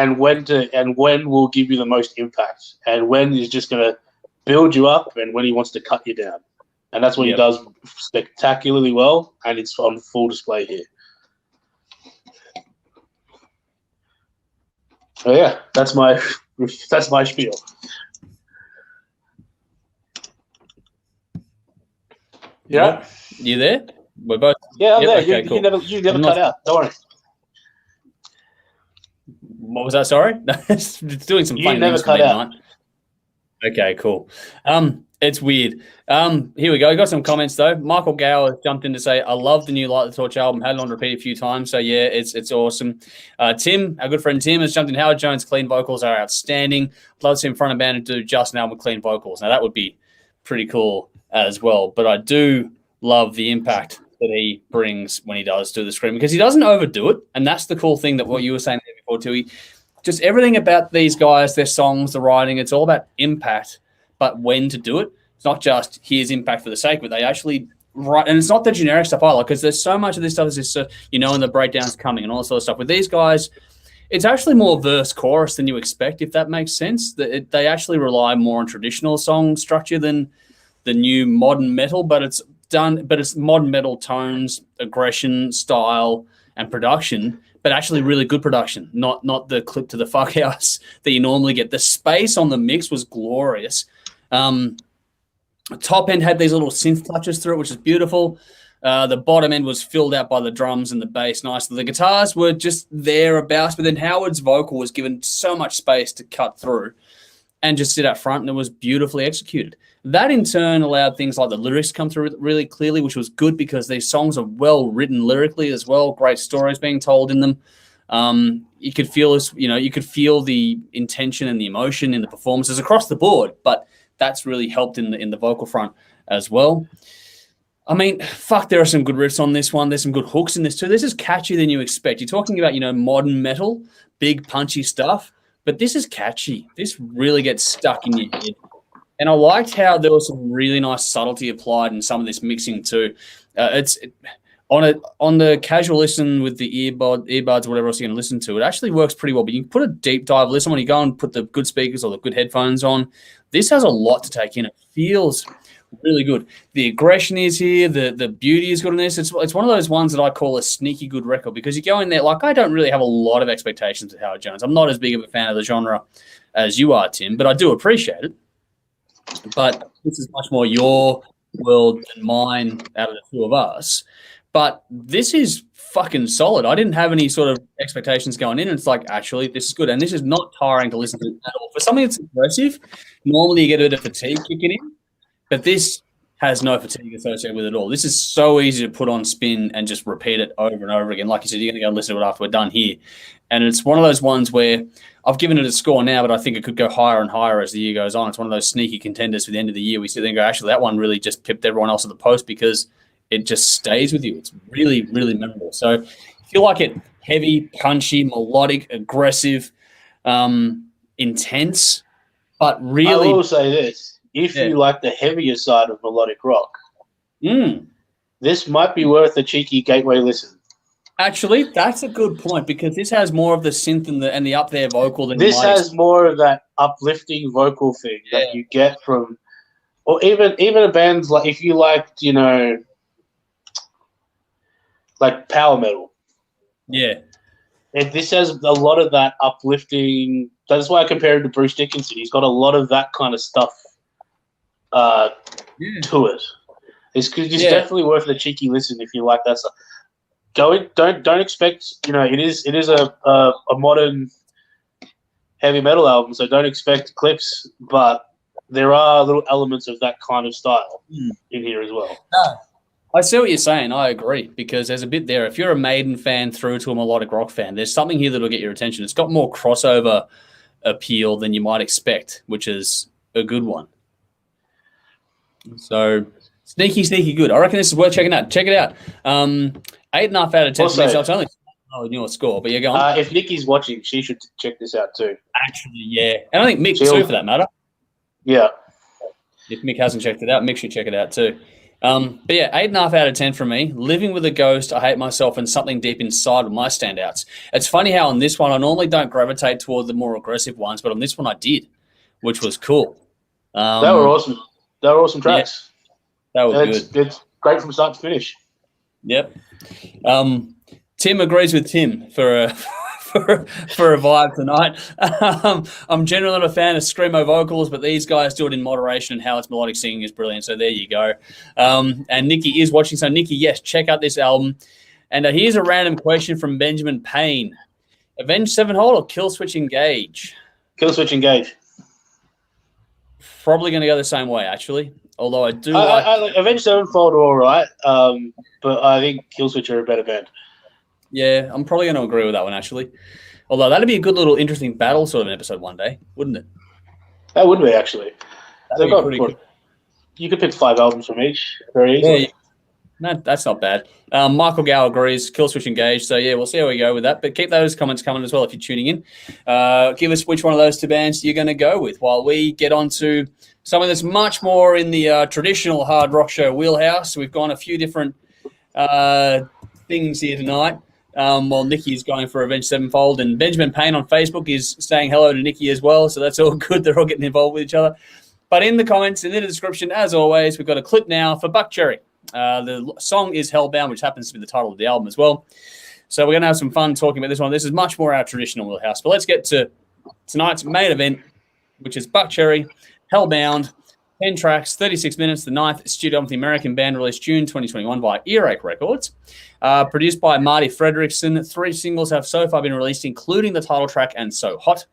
will give you the most impact, and when is just going to build you up, and when he wants to cut you down. And that's what he does spectacularly well, and it's on full display here. So yeah, that's my spiel. Yeah, you there? We're both. Yeah, I'm there. Okay, cool. You never cut out. Don't worry. What was that? Sorry, it's doing some funny things for midnight. Okay, cool. It's weird. Here we go. Got some comments though. Michael Gower jumped in to say, "I love the new Light the Torch album. Had it on repeat a few times. So yeah, it's awesome." Tim, our good friend Tim, has jumped in. Howard Jones' clean vocals are outstanding. Love to see him front a band and do just an album with clean vocals. Now that would be pretty cool as well. But I do love the impact that he brings when he does do the scream, because he doesn't overdo it, and that's the cool thing that what you were saying there before too. Just everything about these guys, their songs, the writing, it's all about impact. But when to do it, it's not just here's impact for the sake, but they actually write, and it's not the generic stuff either, because there's so much of this stuff is just, and the breakdowns coming and all this other stuff. With these guys, it's actually more verse chorus than you expect, if that makes sense. They actually rely more on traditional song structure than the new modern metal, but it's modern metal tones, aggression, style, and production. But actually really good production, not the clip to the fuck house that you normally get. The space on the mix was glorious. Top end had these little synth touches through it, which is beautiful. The bottom end was filled out by the drums and the bass nicely. The guitars were just thereabouts, but then Howard's vocal was given so much space to cut through and just sit up front, and it was beautifully executed. That in turn allowed things like the lyrics to come through really clearly, which was good because these songs are well written lyrically as well. Great stories being told in them. You could feel this, you could feel the intention and the emotion in the performances across the board, but that's really helped in the vocal front as well. I mean, fuck, there are some good riffs on this one. There's some good hooks in this too. This is catchier than you expect. You're talking about, modern metal, big punchy stuff, but this is catchy. This really gets stuck in your head. And I liked how there was some really nice subtlety applied in some of this mixing too. On the casual listen with the earbuds or whatever else you're going to listen to, it actually works pretty well. But you can put a deep dive listen when you go and put the good speakers or the good headphones on. This has a lot to take in. It feels really good. The aggression is here. The beauty is good in this. It's one of those ones that I call a sneaky good record because you go in there like I don't really have a lot of expectations of Howard Jones. I'm not as big of a fan of the genre as you are, Tim, but I do appreciate it. But this is much more your world than mine out of the two of us. But this is fucking solid. I didn't have any sort of expectations going in. And it's like, actually, this is good. And this is not tiring to listen to at all. For something that's aggressive, normally you get a bit of fatigue kicking in. But this has no fatigue associated with it at all. This is so easy to put on spin and just repeat it over and over again. Like you said, you're going to go and listen to it after we're done here. And it's one of those ones where I've given it a score now, but I think it could go higher and higher as the year goes on. It's one of those sneaky contenders for the end of the year. We sit there and go, actually, that one really just pipped everyone else at the post because it just stays with you. It's really, really memorable. So if you like it heavy, punchy, melodic, aggressive, intense, but really... I will say this. If you like the heavier side of melodic rock, this might be worth a cheeky gateway listen. Actually, that's a good point because this has more of the synth and the up there vocal than this has more of that uplifting vocal thing that you get from, or even a band's like if you liked, you know, like power metal. Yeah, this has a lot of that uplifting. That's why I compared it to Bruce Dickinson. He's got a lot of that kind of stuff to it. It's definitely worth a cheeky listen if you like that stuff. Don't expect, you know, it is a modern heavy metal album, so don't expect clips, but there are little elements of that kind of style in here as well. No. I see what you're saying. I agree because there's a bit there. If you're a Maiden fan through to a melodic rock fan, there's something here that'll get your attention. It's got more crossover appeal than you might expect, which is a good one. So sneaky good. I reckon this is worth checking out. Check it out. 8.5 out of 10. Also, it's only your score, but you're going. If Nikki's watching, she should check this out too. Actually, yeah, and I think Mick too, for that matter. Yeah. If Mick hasn't checked it out, Mick should check it out too. But yeah, 8.5 out of 10 from me. Living with a Ghost, I Hate Myself, and Something Deep Inside were my standouts. It's funny how on this one I normally don't gravitate toward the more aggressive ones, but on this one I did, which was cool. They were awesome. They were awesome tracks. Yeah, that was good. It's great from start to finish. Yep. Tim agrees with Tim for a vibe tonight. I'm generally not a fan of screamo vocals, but these guys do it in moderation, and Howard's melodic singing is brilliant. So there you go. And Nikki is watching. So Nikki, yes, check out this album. And here's a random question from Benjamin Payne: Avenged Sevenfold or Killswitch Engage? Killswitch Engage. Probably going to go the same way, actually. Although I do like Avenged Sevenfold are all right, but I think Killswitch are a better band. Yeah, I'm probably going to agree with that one, actually. Although that'd be a good little interesting battle sort of an episode one day, wouldn't it? That would be, actually. That'd be pretty good. You could pick 5 albums from each very easily. Yeah. No, that's not bad. Michael Gow agrees, Killswitch Engage. So, yeah, we'll see how we go with that. But keep those comments coming as well if you're tuning in. Give us which one of those two bands you're going to go with while we get on to something that's much more in the traditional hard rock show wheelhouse. We've gone a few different things here tonight. While Nikki is going for Avenged Sevenfold, and Benjamin Payne on Facebook is saying hello to Nikki as well, so that's all good. They're all getting involved with each other. But in the comments and in the description, as always, we've got a clip now for Buckcherry. The song is Hellbound, which happens to be the title of the album as well. So we're going to have some fun talking about this one. This is much more our traditional wheelhouse. But let's get to tonight's main event, which is Buckcherry, Hellbound, 10 tracks, 36 minutes, the 9th studio album of the American band, released June 2021 via Earache Records. Produced by Marty Fredrickson. 3 singles have so far been released, including the title track and So Hot.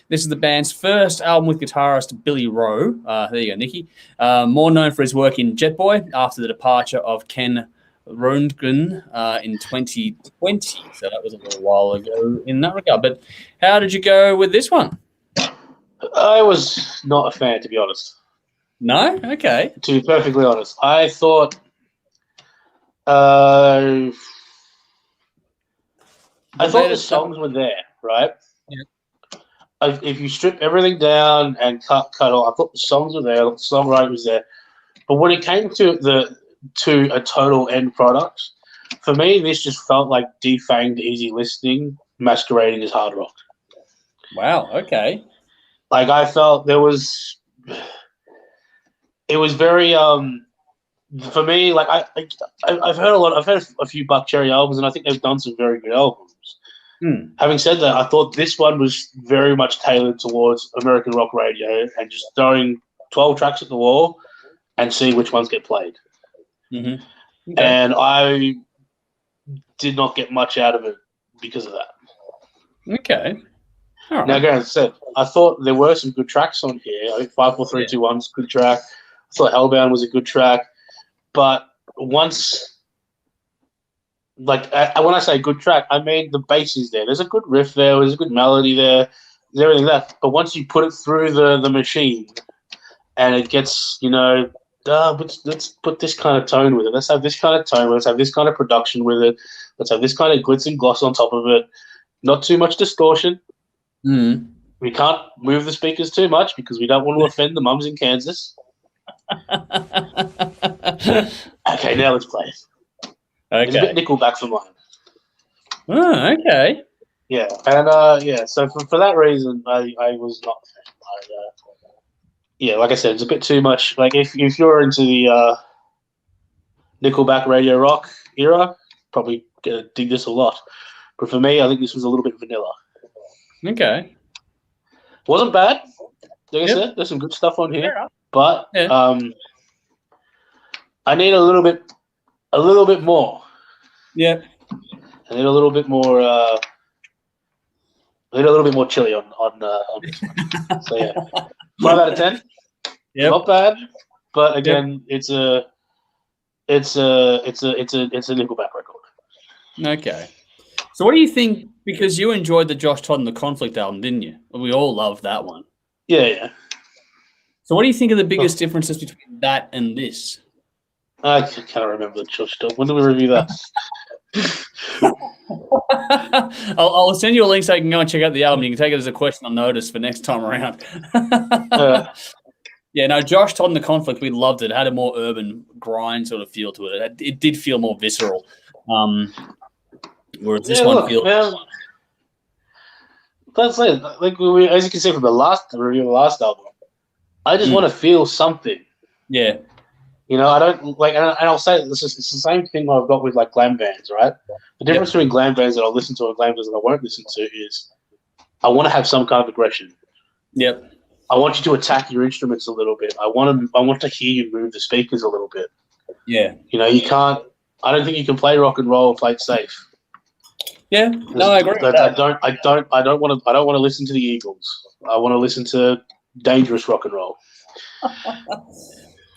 This is the band's first album with guitarist Billy Rowe. There you go, Nikki. More known for his work in Jet Boy after the departure of Ken Rundgren in 2020. So that was a little while ago in that regard. But how did you go with this one? I was not a fan, to be honest. No? Okay. To be perfectly honest. I thought the songs were there, right? Yeah. If you strip everything down and cut off, I thought the songs were there, the songwriting was there. But when it came to a total end product, for me, this just felt like defanged easy listening masquerading as hard rock. Wow, okay. Like, I felt there was... it was very for me. Like I've heard a few Buckcherry albums, and I think they've done some very good albums. Having said that, I thought this one was very much tailored towards American rock radio and just throwing 12 tracks at the wall and see which ones get played. Okay. And I did not get much out of it because of that. Okay. All right. Now, again, as I said, I thought there were some good tracks on here. I think 54321 is a good track. I thought Hellbound was a good track. But once... Like, when I say good track, I mean the bass is there. There's a good riff there. There's a good melody there. There's everything like that. But once you put it through the machine and it gets, let's put this kind of tone with it. Let's have this kind of tone. Let's have this kind of production with it. Let's have this kind of glitz and gloss on top of it. Not too much distortion. We can't move the speakers too much because we don't want to offend the mums in Kansas. Okay, now let's play it. It's a bit Nickelback for mine. Oh, okay. Yeah, and so for that reason, I was not a fan. Like I said, it's a bit too much. Like if you're into the Nickelback radio rock era, probably gonna dig this a lot. But for me, I think this was a little bit vanilla. Okay. Wasn't bad. Like I said, there's some good stuff on here, but I need a little bit more. Yeah. I need a little bit more. I need a little bit more chili on this one. So yeah, 5 out of 10. Yeah. Not bad, but again, it's a Nickelback record. Okay. So what do you think? Because you enjoyed the Josh Todd and the Conflict album, didn't you? We all loved that one. Yeah. So what do you think are the biggest differences between that and this? I can't remember the Josh Todd. When did we review that? I'll send you a link so you can go and check out the album. You can take it as a question on notice for next time around. Josh Todd and the Conflict, we loved it. It had a more urban grind sort of feel to it. It did feel more visceral. Whereas this one feels... That's it. Like as you can see from the review of the last album, I just want to feel something. Yeah. I don't like, and I'll say it's the same thing I've got with like glam bands, right? The difference between glam bands that I'll listen to and glam bands that I won't listen to is I want to have some kind of aggression. Yep. I want you to attack your instruments a little bit. I want to hear you move the speakers a little bit. Yeah. You can't. I don't think you can play rock and roll and play it safe. Yeah. No, I agree. I don't want to listen to the Eagles. I want to listen to dangerous rock and roll.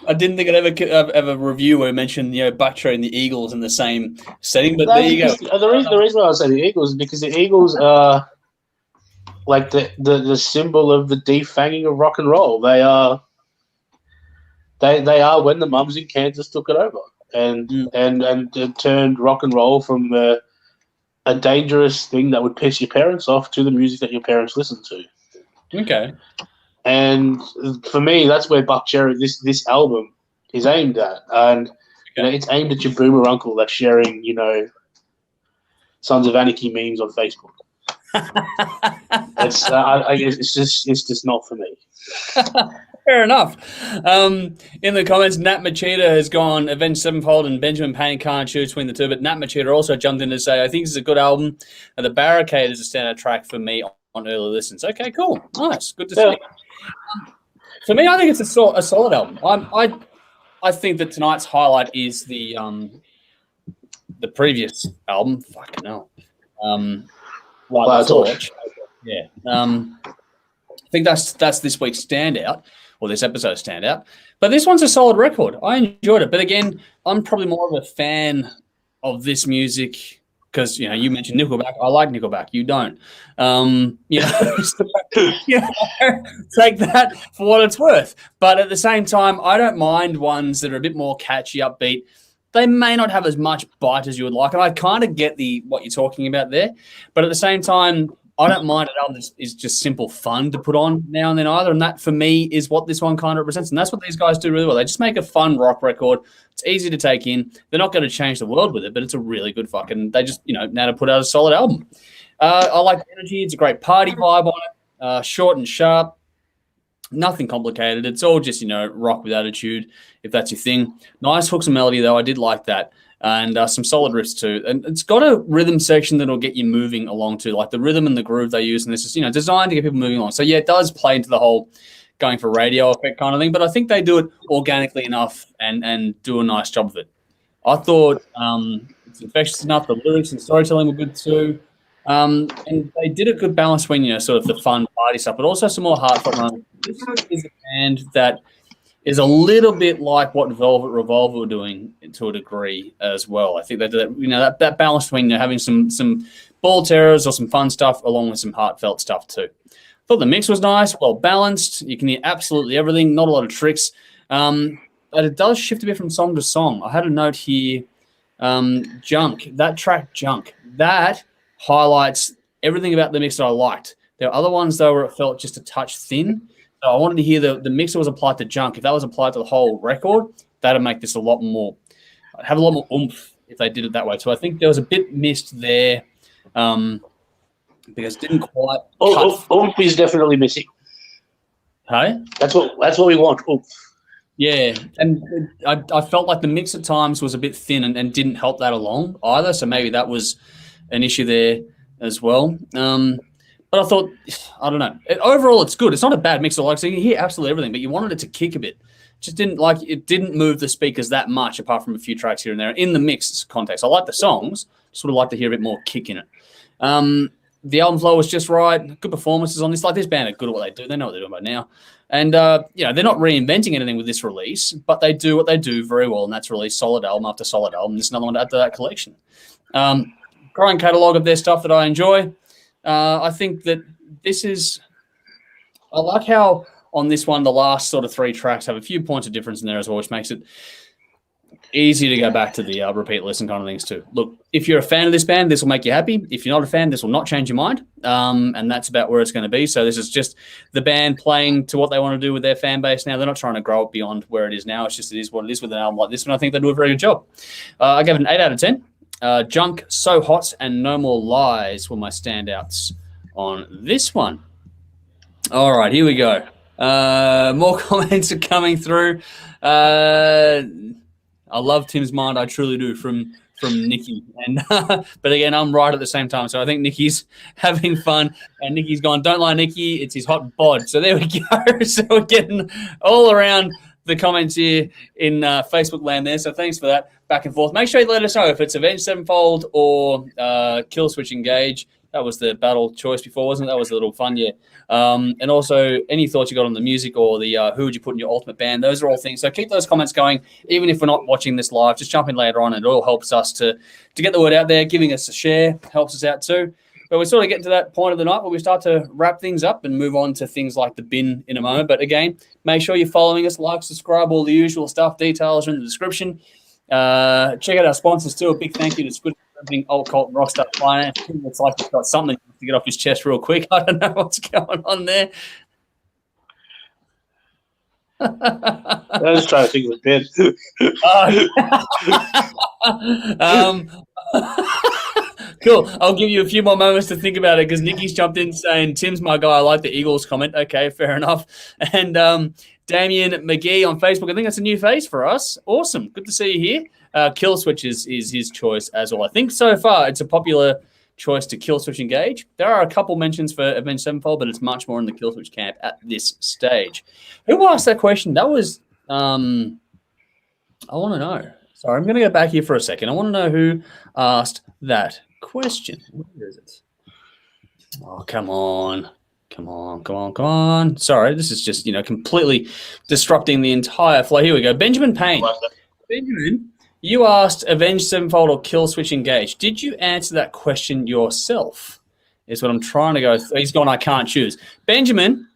I didn't think I'd ever review where I mentioned Buckcherry and the Eagles in the same setting, but there you go. The reason why I say the Eagles is because the Eagles are like the symbol of the defanging of rock and roll. They are when the mums in Kansas took it over and turned rock and roll from a dangerous thing that would piss your parents off to the music that your parents listened to. Okay. And for me, that's where Buckcherry, this album, is aimed at. And it's aimed at your boomer uncle that's sharing, Sons of Anarchy memes on Facebook. It's just not for me. Fair enough. In the comments, Nat Machida has gone Avenged Sevenfold and Benjamin Payne can't choose between the two, but Nat Machida also jumped in to say, I think this is a good album, and The Barricade is a standout track for me on early listens. Okay, cool. Nice. Good to see. For me, I think it's a solid album. I think that tonight's highlight is the previous album. Fucking hell. Light the Torch. Yeah. I think that's this week's standout, or this episode's standout. But this one's a solid record. I enjoyed it. But again, I'm probably more of a fan of this music because, you mentioned Nickelback. I like Nickelback. You don't. Take that for what it's worth. But at the same time, I don't mind ones that are a bit more catchy, upbeat. They may not have as much bite as you would like. And I kind of get what you're talking about there. But at the same time, I don't mind an album that is just simple fun to put on now and then either. And that, for me, is what this one kind of represents. And that's what these guys do really well. They just make a fun rock record. It's easy to take in. They're not going to change the world with it, but it's a really good they just, know to put out a solid album. I like the energy. It's a great party vibe on it. Short and sharp. Nothing complicated. It's all just, rock with attitude, if that's your thing. Nice hooks and melody, though. I did like that. And some solid riffs, too. And it's got a rhythm section that'll get you moving along, too. Like the rhythm and the groove they use. And this is, designed to get people moving along. So, yeah, it does play into the whole going for radio effect kind of thing. But I think they do it organically enough and do a nice job of it. I thought it's infectious enough. The lyrics and storytelling were good, too. And they did a good balance between, sort of the fun party stuff, but also some more heartfelt moments. This is a band that is a little bit like what Velvet Revolver were doing to a degree as well. I think they did that, that balance between having some ball terrors or some fun stuff along with some heartfelt stuff too. Thought the mix was nice, well balanced. You can hear absolutely everything, not a lot of tricks. But it does shift a bit from song to song. I had a note here, Junk, that track Junk, that highlights everything about the mix that I liked. There are other ones, though, where it felt just a touch thin. So I wanted to hear the mix that was applied to Junk. If that was applied to the whole record, that would make this a lot more, have a lot more oomph if they did it that way. So I think there was a bit missed there because it didn't quite. Oomph is definitely missing. Hey? That's what we want, oomph. Yeah, and I felt like the mix at times was a bit thin and didn't help that along either. So maybe that was an issue there as well. But I thought, I don't know. Overall, it's good. It's not a bad mix. So you can hear absolutely everything, but you wanted it to kick a bit. It didn't move the speakers that much, apart from a few tracks here and there. In the mix context, I like the songs. Just would like to hear a bit more kick in it. The album flow was just right. Good performances on this. Like, this band are good at what they do. They know what they're doing by now. And they're not reinventing anything with this release, but they do what they do very well, and that's release solid album after solid album. This is another one to add to that collection. Growing catalogue of their stuff that I enjoy. I think that I like how on this one, the last sort of 3 tracks have a few points of difference in there as well, which makes it easy to go back to the repeat listen kind of things too. Look, if you're a fan of this band, this will make you happy. If you're not a fan, this will not change your mind. And that's about where it's going to be. So this is just the band playing to what they want to do with their fan base now. They're not trying to grow it beyond where it is now. It is what it is with an album like this one. I think they do a very good job. I gave it an 8 out of 10. Junk, So Hot, and No More Lies were my standouts on this one. All right, here we go. More comments are coming through. I love Tim's Mind, I truly do, from Nikki. And but again, I'm right at the same time. So I think Nikki's having fun, and Nikki's gone, don't lie, Nikki, it's his hot bod. So there we go. So we're getting all around the comments here in Facebook land there. So thanks for that. Back and forth. Make sure you let us know if it's Avenged Sevenfold or Kill Switch Engage. That was the battle choice before, wasn't it? That was a little fun, yeah. And also, any thoughts you got on the music or the who would you put in your ultimate band? Those are all things. So keep those comments going, even if we're not watching this live. Just jump in later on, and it all helps us to get the word out there. Giving us a share helps us out too. But we're sort of getting to that point of the night where we start to wrap things up and move on to things like the bin in a moment. But again, make sure you're following us, like, subscribe, all the usual stuff. Details are in the description. Check out our sponsors too. A big thank you to Squid Old Cult and Rockstar Finance. It's like he's got something to get off his chest real quick. I don't know what's going on there. I was trying to think of a bit. Cool. I'll give you a few more moments to think about it because Nikki's jumped in saying, Tim's my guy. I like the Eagles comment. Okay, fair enough. And Damien McGee on Facebook. I think that's a new face for us. Awesome. Good to see you here. Kill Switch is his choice as well. I think so far it's a popular choice to Kill Switch Engage. There are a couple mentions for Avenged Sevenfold, but it's much more in the Kill Switch camp at this stage. Who asked that question? That was, I want to know. Sorry, I'm going to go back here for a second. I want to know who asked that question. Where is it? Oh, come on. Sorry, this is just, completely disrupting the entire flow. Here we go. Benjamin Payne. Benjamin, you asked Avenged Sevenfold or Kill Switch Engage. Did you answer that question yourself? Is what I'm trying to go through. He's gone, I can't choose. Benjamin,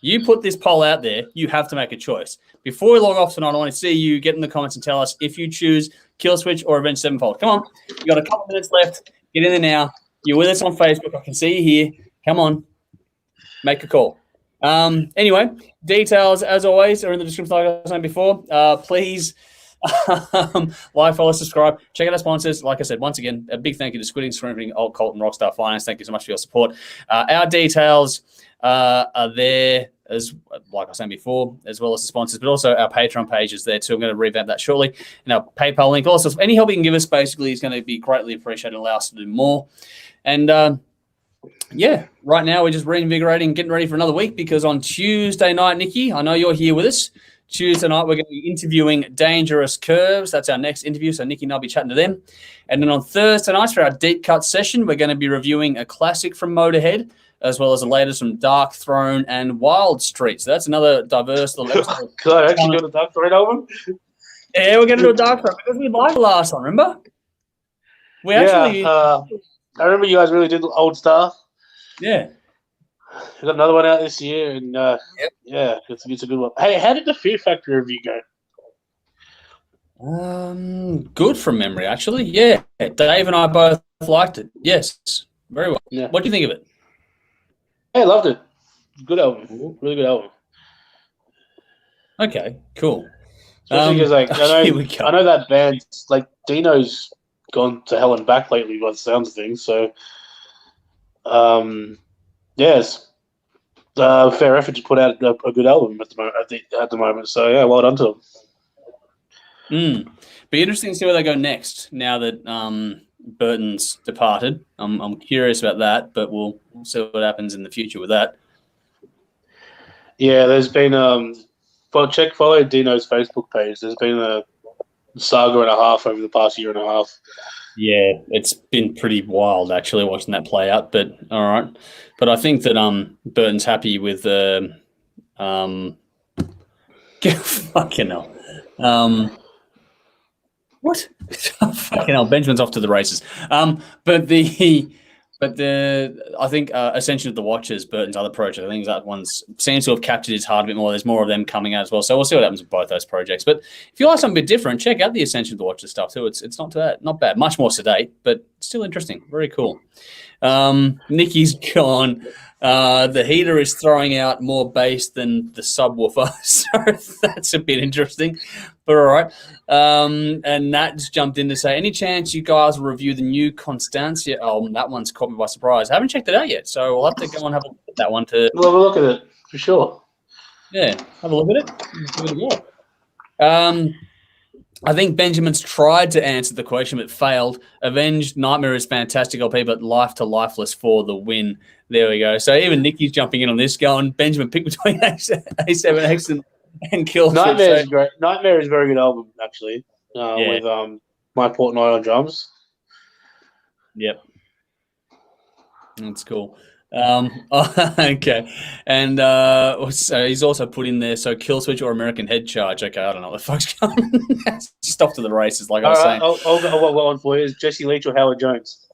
you put this poll out there. You have to make a choice. Before we log off tonight, I want to see you get in the comments and tell us if you choose Kill Switch or Avenged Sevenfold. Come on. You got a couple minutes left. Get in there now. You're with us on Facebook. I can see you here. Come on. Make a call. Anyway, details, as always, are in the description like I was saying before. Please like, follow, subscribe. Check out our sponsors. Like I said, once again, a big thank you to Squidding, Screaming, Old Cult, and Rockstar Finance. Thank you so much for your support. Our details are there as like I was saying before, as well as the sponsors, but also our Patreon page is there too. I'm going to revamp that shortly. And our PayPal link. Also, any help you can give us basically is going to be greatly appreciated and allow us to do more. And yeah, right now we're just reinvigorating, getting ready for another week because on Tuesday night, Nikki, I know you're here with us. Tuesday night, we're going to be interviewing Dangerous Curves. That's our next interview. So Nikki and I'll be chatting to them. And then on Thursday nights for our deep cut session, we're going to be reviewing a classic from Motorhead, as well as the latest from Dark Throne and Wild Street. So that's another diverse little episode. Could I actually do the Dark Throne album? Yeah, we're going to do a Dark Throne because we liked the last one, remember? We actually... I remember you guys really did old stuff. Yeah. We got another one out this year, and yeah, it's a good one. Hey, how did the Fear Factor review go? Good from memory, actually. Yeah, Dave and I both liked it. Yes, very well. Yeah. What do you think of it? Hey, I loved it. Good album. Really good album. Okay, cool. Especially because, like, here we go. I know that band, like, Dino's gone to hell and back lately by the sounds of things, so, yes. Fair effort to put out a good album at the moment. So, yeah, well done to them. Be interesting to see where they go next now that Burton's departed. I'm curious about that, but we'll see what happens in the future with that. Yeah, there's been follow Dino's Facebook page. There's been a saga and a half over the past year and a half. Yeah, it's been pretty wild actually watching that play out. But all right, but I think that Burton's happy with fucking hell. What? Fucking hell, Benjamin's off to the races. But I think Ascension of the Watchers, Burton's other project, I think that one seems to have captured his heart a bit more. There's more of them coming out as well. So we'll see what happens with both those projects. But if you like something a bit different, check out the Ascension of the Watchers stuff too. It's not bad. Much more sedate, but still interesting. Very cool. Nikki's gone. The heater is throwing out more bass than the subwoofer, so that's a bit interesting. But all right. And Nat's jumped in to say, any chance you guys will review the new Constancia album? That one's caught me by surprise. I haven't checked it out yet, so we'll have to go and have a look at that one. We'll have a look at it, for sure. Yeah, have a look at it. Give it a go. I think Benjamin's tried to answer the question but failed. Avenged Nightmare is fantastic LP, but Life to Lifeless for the win. There we go. So even Nikki's jumping in on this, going, Benjamin, pick between A7X and Kill Switch. Nightmare is great. Nightmare is a very good album, actually, with Mike Portnoy on drums. Yep. That's cool. Okay. And so he's also put in there, so Kill Switch or American Head Charge. Okay, I don't know what the fuck's going on. Just off to the races, like I was saying. I'll go one for you. Is Jesse Leach or Howard Jones?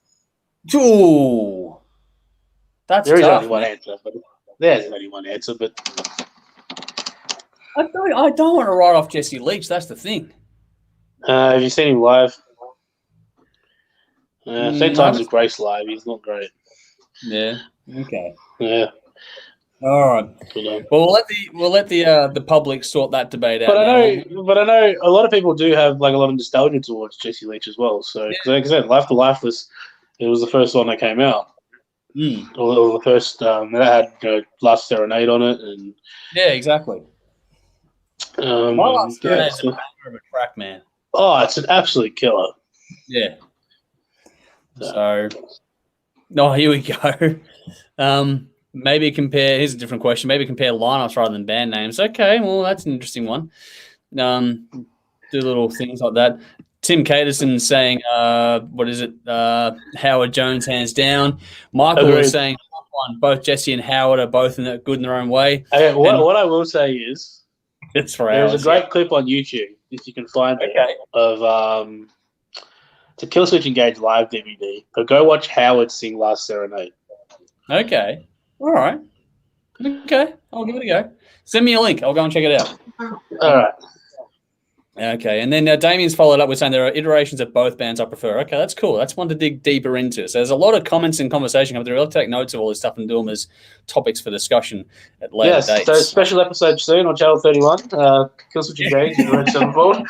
Ooh. That's There is tough, only one answer, but there's only one answer, but I don't want to write off Jesse Leach. That's the thing. have you seen him live? Same times with Grace live. He's not great. Yeah. Okay. Yeah. All right. Well, we'll let the public sort that debate out. But I know a lot of people do have like a lot of nostalgia towards Jesse Leach as well. So, because like I said, Life to Lifeless, it was the first one that came out. Or the first that had Last Serenade on it, and yeah, exactly. My Last Serenade is a banger of a track, man. Oh, it's an absolute killer. Yeah. So, here we go. Maybe compare. Here's a different question. Maybe compare lineups rather than band names. Okay, well that's an interesting one. Do little things like that. Tim Caterson saying, what is it? Howard Jones, hands down. Michael was saying, both Jesse and Howard are both good in their own way. Okay, what I will say is, there's a great clip on YouTube, if you can find it, of it's a Kill Switch Engage live DVD. But go watch Howard sing Last Serenade. Okay. All right. Okay. I'll give it a go. Send me a link. I'll go and check it out. All right. Okay, and then Damien's followed up with saying there are iterations of both bands I prefer. Okay, that's cool. That's one to dig deeper into. So there's a lot of comments and conversation coming through. I'll take notes of all this stuff and do them as topics for discussion at later dates. So special episode soon on Channel 31. Kill Switch Engage in Red Sevenfold. What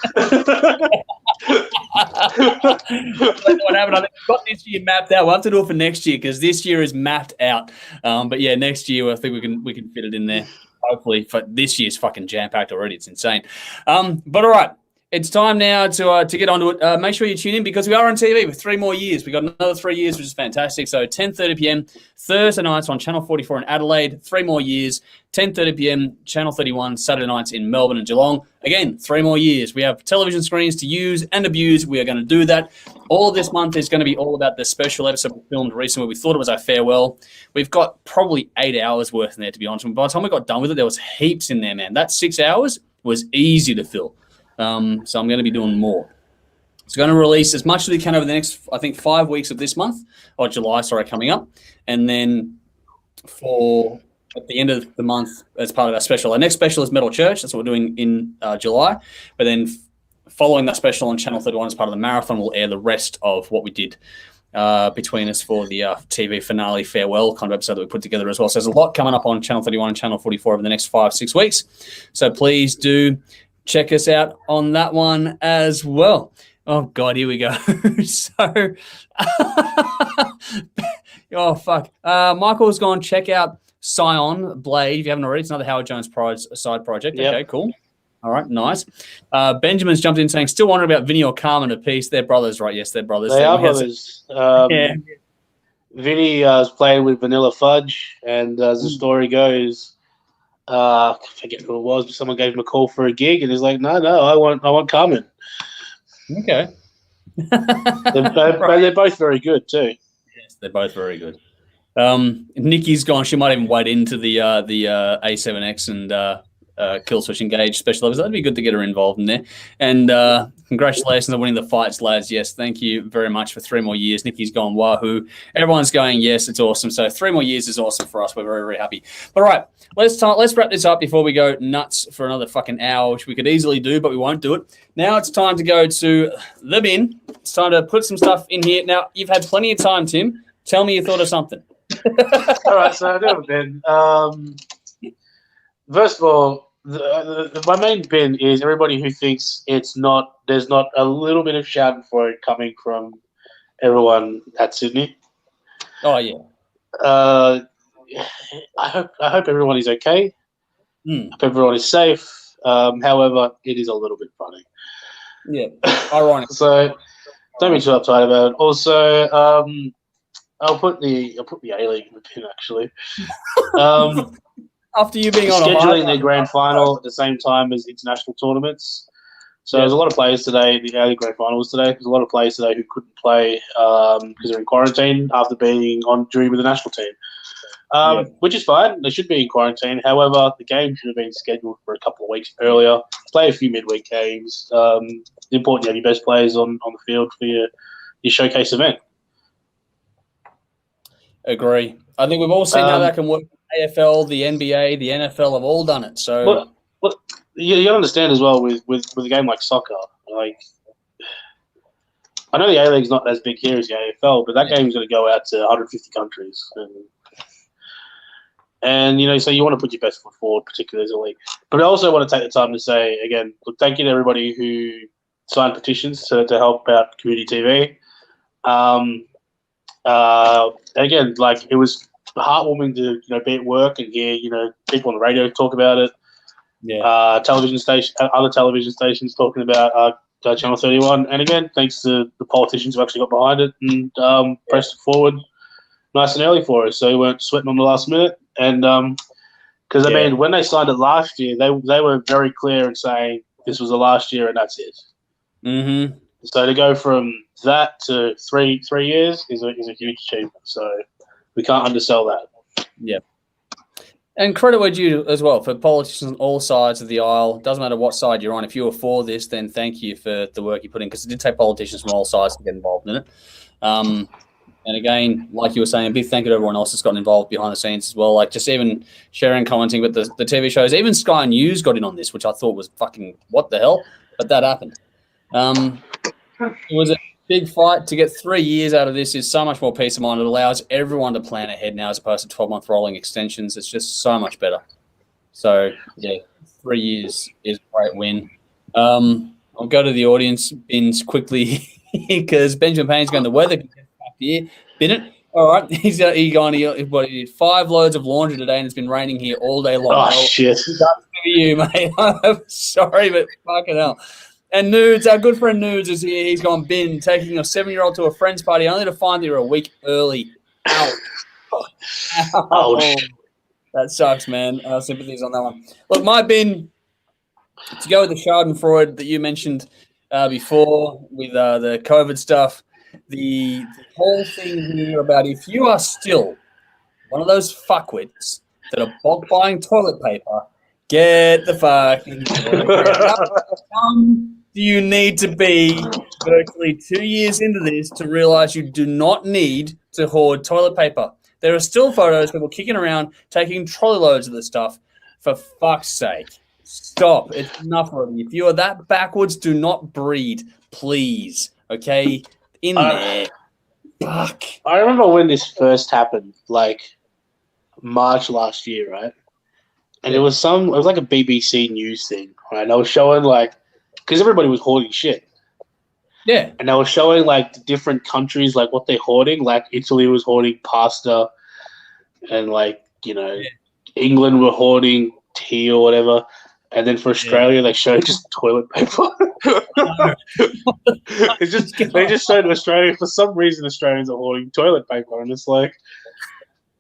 happened? I think we've got this year mapped out. We'll have to do it for next year because this year is mapped out. But yeah, next year I think we can fit it in there. hopefully for this year's fucking jam-packed already. It's insane. But all right. It's time now to get onto it. Make sure you tune in because we are on TV with 3 more years. We've got another 3 years, which is fantastic. So 10:30 p.m. Thursday nights on Channel 44 in Adelaide. 3 more years. 10:30 p.m. Channel 31 Saturday nights in Melbourne and Geelong. Again, 3 more years. We have television screens to use and abuse. We are going to do that. All of this month is going to be all about the special episode we filmed recently. We thought it was our farewell. We've got probably 8 hours worth in there, to be honest. By the time we got done with it, there was heaps in there, man. That 6 hours was easy to fill. So I'm going to be doing more. So I'm going to release as much as we can over the next, I think, 5 weeks of this month, or July, coming up. And then at the end of the month, as part of our special, our next special is Metal Church. That's what we're doing in July. But then following that special on Channel 31 as part of the marathon, we'll air the rest of what we did between us for the TV finale farewell kind of episode that we put together as well. So there's a lot coming up on Channel 31 and Channel 44 over the next 5-6 weeks. So please do check us out on that one as well. Oh, God, here we go. Oh, fuck. Michael's gone check out Scion Blade. If you haven't already, it's another Howard Jones side project. Yep. Okay, cool. All right, nice. Benjamin's jumped in saying, still wondering about Vinny or Carmen a piece. They're brothers, right? Yes, they're brothers. They are brothers. Vinny is playing with Vanilla Fudge, and as the story goes, I forget who it was, but someone gave him a call for a gig, and he's like, "No, I want Carmen." Okay. They're both very good too. Yes, they're both very good. Nikki's gone. She might even wade into the A7X and Kill Switch Engage special episode. That'd be good to get her involved in there. And congratulations on winning the fights, lads. Yes, thank you very much for 3 more years. Nikki's gone wahoo. Everyone's going, yes, it's awesome. So 3 more years is awesome for us. We're very, very happy. But all right, let's wrap this up before we go nuts for another fucking hour, which we could easily do, but we won't do it. Now it's time to go to the bin. It's time to put some stuff in here. Now, you've had plenty of time, Tim. Tell me you thought of something. All right, so I do have a bin. First of all, my main bin is everybody who thinks there's not a little bit of schadenfreude coming from everyone at Sydney. Oh yeah. I hope everyone is okay. Mm. Hope everyone is safe. However, it is a little bit funny. Yeah, ironic. So don't be too uptight about it. Also, I'll put the A-League in the bin actually. After you being on scheduling their grand final at the same time as international tournaments. So there's a lot of players today. The A-League grand final was today. There's a lot of players today who couldn't play because they're in quarantine after being on duty with the national team, which is fine. They should be in quarantine. However, the game should have been scheduled for a couple of weeks earlier. Play a few midweek games. Important to have your best players on the field for your showcase event. Agree. I think we've all seen how that can work. AFL, the NBA, the NFL have all done it. So, well you understand as well with a game like soccer. Like, I know the A League's not as big here as the AFL, but that game's going to go out to 150 countries, and so you want to put your best foot forward, particularly as a league. But I also want to take the time to say again, look, thank you to everybody who signed petitions to help out community TV. Again, like it was heartwarming to be at work and hear people on the radio talk about it. Yeah. Other television stations talking about Channel 31, and again, thanks to the politicians who actually got behind it and pressed it forward nice and early for us, so we weren't sweating on the last minute. And because mean, when they signed it last year, they were very clear in saying this was the last year and that's it. Mm-hmm. So to go from that to three years is a huge achievement. So we can't undersell that. Yeah. And credit where due as well for politicians on all sides of the aisle. Doesn't matter what side you're on. If you were for this, then thank you for the work you put in, because it did take politicians from all sides to get involved in it. And again, like you were saying, a big thank you to everyone else that's gotten involved behind the scenes as well. Like just even sharing, commenting with the TV shows. Even Sky News got in on this, which I thought was fucking what the hell, but that happened. It was a big fight. To get 3 years out of this is so much more peace of mind. It allows everyone to plan ahead now as opposed to 12-month rolling extensions. It's just so much better. So, yeah, 3 years is a great win. I'll go to the audience bins quickly because Benjamin Payne's going, the weather here. Bin it. All right, he did 5 loads of laundry today, and it's been raining here all day long. Oh, shit. That's for you, mate. I'm sorry, but fucking hell. And Nudes, our good friend Nudes is here. He's gone bin, taking your 7-year-old to a friend's party only to find that you're a week early. Ow. Ouch. That sucks, man. Our sympathies on that one. Look, my bin, to go with the Schadenfreude that you mentioned before with the COVID stuff, the whole thing here about if you are still one of those fuckwits that are bulk buying toilet paper, get the fucking do you need to be virtually 2 years into this to realize you do not need to hoard toilet paper? There are still photos of people kicking around, taking trolley loads of this stuff. For fuck's sake, stop. It's enough already. If you are that backwards, do not breed, please. Okay? In there. Fuck. I remember when this first happened, like March last year, right? And it was like a BBC News thing, right? They were showing because everybody was hoarding shit. Yeah. And they were showing the different countries, what they're hoarding. Like Italy was hoarding pasta, and England were hoarding tea or whatever. And then for Australia, they showed just toilet paper. They just showed Australia. For some reason, Australians are hoarding toilet paper, and it's like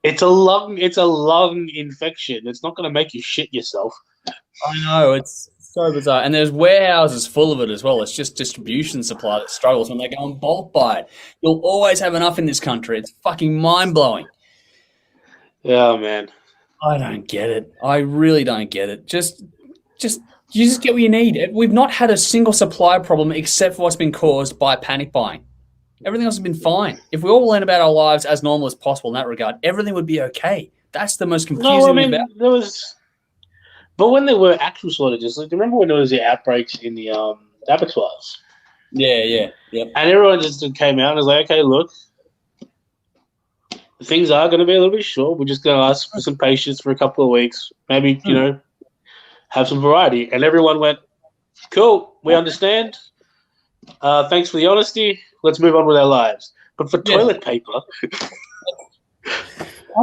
it's a lung infection. It's not going to make you shit yourself. I know, it's so bizarre. And there's warehouses full of it as well. It's just distribution supply that struggles when they go and bulk buy it. You'll always have enough in this country. It's fucking mind-blowing. Yeah, man. I don't get it. I really don't get it. You just get what you need. We've not had a single supply problem except for what's been caused by panic buying. Everything else has been fine. If we all went about our lives as normal as possible in that regard, everything would be okay. That's the most confusing about. But when there were actual shortages, remember when there was the outbreaks in the abattoirs? Yeah. And everyone just came out and was like, okay, look, things are going to be a little bit short. We're just going to ask for some patience for a couple of weeks. Maybe, have some variety. And everyone went, cool, we understand. Thanks for the honesty. Let's move on with our lives. But for toilet paper...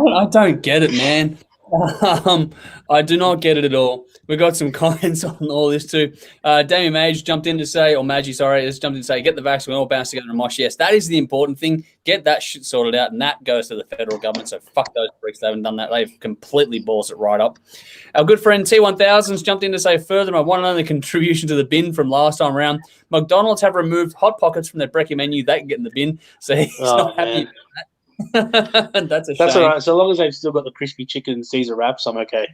I don't get it, man. I do not get it at all. We got some comments on all this too. Damien Mage jumped in to say, or Maggie, sorry, has jumped in to say, get the vaccine, we all bounce together and mosh. Yes, that is the important thing. Get that shit sorted out, and that goes to the federal government. So fuck those bricks. They haven't done that. They've completely balls it right up. Our good friend T1000's jumped in to say, further, my one and only contribution to the bin from last time around, McDonald's have removed Hot Pockets from their brekkie menu. They can get in the bin. So he's not happy with that. That's a shame. That's all right. So long as they've still got the crispy chicken and Caesar wraps, I'm okay.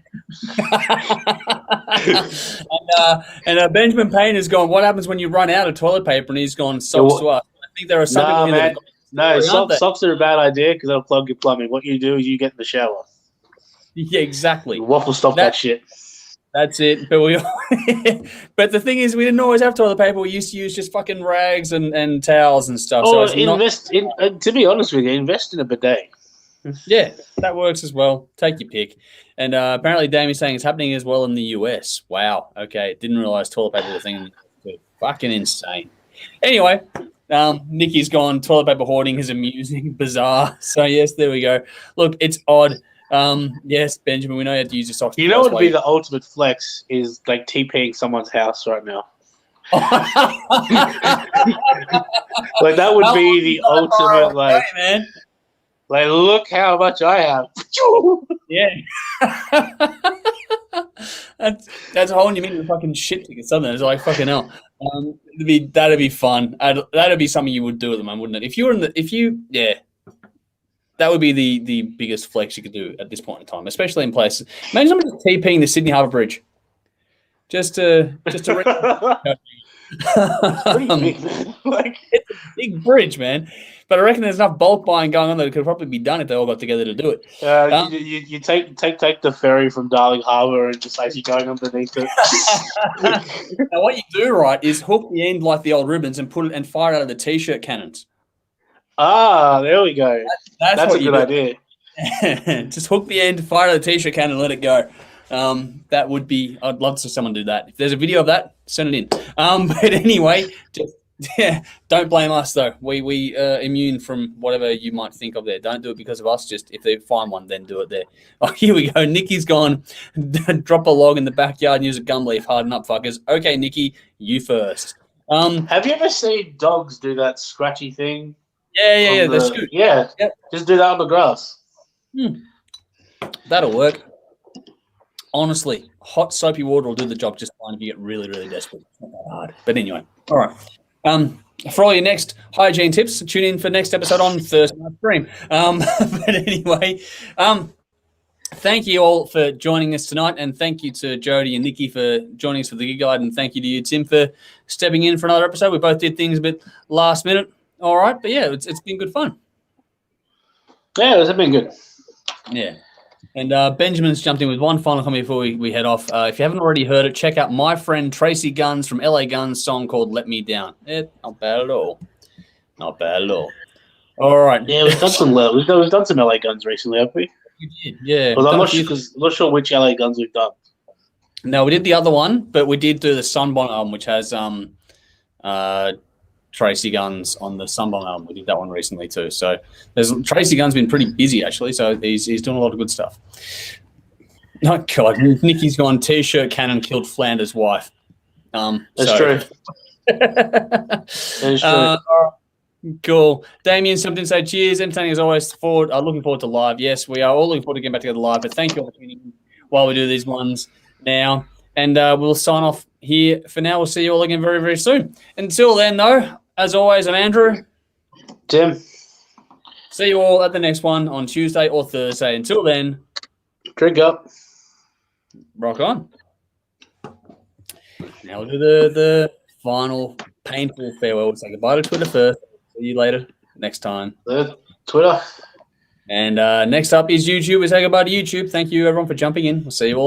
and Benjamin Payne has gone, what happens when you run out of toilet paper? And he's gone, socks to us. I think there are some people here No, socks are a bad idea because they'll plug your plumbing. What you do is you get in the shower. Yeah, exactly. Waffle stop that shit. That's it. But but the thing is, we didn't always have toilet paper. We used to use just fucking rags and towels and stuff. To be honest with you, invest in a bidet. Yeah, that works as well. Take your pick. And apparently Damien's saying it's happening as well in the US. Wow. Okay. Didn't realize toilet paper was a thing. Fucking insane. Anyway, Nikki's gone, toilet paper hoarding is amusing, bizarre. So yes, there we go. Look, it's odd. Yes, Benjamin, we know you have to use your socks. You know what would be the ultimate flex is TPing someone's house right now. That would be the ultimate man. Look how much I have. Yeah. That's a whole new meaning of fucking shit to get something. It's like fucking hell. That'd be fun. That'd be something you would do at the moment, wouldn't it? That would be the biggest flex you could do at this point in time, especially in places. Imagine somebody TPing the Sydney Harbour Bridge. Just to it's a big bridge, man. But I reckon there's enough bulk buying going on that it could probably be done if they all got together to do it. You take the ferry from Darling Harbour and just you're going underneath it. Now what you do, right, is hook the end like the old ribbons and put it and fire it out of the t-shirt cannons. Ah, there we go. That's a good idea. Just hook the end, fire the t-shirt can, and let it go. That would be. I'd love to see someone do that. If there's a video of that, send it in. But anyway, just Yeah, don't blame us though. We immune from whatever you might think of there. Don't do it because of us. Just if they find one, then do it there. Oh, here we go. Nikki's gone. Drop a log in the backyard and use a gum leaf. Harden up, fuckers. Okay, Nikki, you first. Have you ever seen dogs do that scratchy thing? Yeah. The scoot. Yeah, Yep. just do that on the grass. That'll work. Honestly, hot soapy water will do the job just fine if you get really, really desperate. It's not that hard. But anyway, all right. For all your next hygiene tips, tune in for next episode on Thursday night stream. But anyway, thank you all for joining us tonight, and thank you to Jody and Nikki for joining us for the gig guide, and thank you to you, Tim, for stepping in for another episode. We both did things a bit last minute. All right, but yeah, it's been good fun. Yeah, it's been good. Yeah. And Benjamin's jumped in with one final comment before we head off. If you haven't already heard it, check out my friend Tracy Guns from LA Guns' song called Let Me Down. Not bad at all. Not bad at all. All right. Yeah, we've done some LA Guns recently, haven't we? We did, yeah. Well, I'm not sure which LA Guns we've done. No, we did the other one, but we did do the Sunbonnet album, which has Tracy Guns on the Sunbonnet album. We did that one recently too. So Tracy Guns been pretty busy actually. So he's doing a lot of good stuff. Oh God, Nikki's gone. T-shirt cannon killed Flanders' wife. That's true. That is true. Cool. Damien, something to say. Cheers. Entertaining as always. Looking forward to live. Yes, we are all looking forward to getting back together live. But thank you all for tuning in while we do these ones now. And we'll sign off here for now. We'll see you all again very, very soon. Until then, though, as always, I'm Andrew. Tim. See you all at the next one on Tuesday or Thursday. Until then, drink up. Rock on. Now we'll do the final painful farewell. We'll say goodbye to Twitter first. See you later next time. Twitter. And next up is YouTube. We say goodbye to YouTube. Thank you, everyone, for jumping in. We'll see you all again.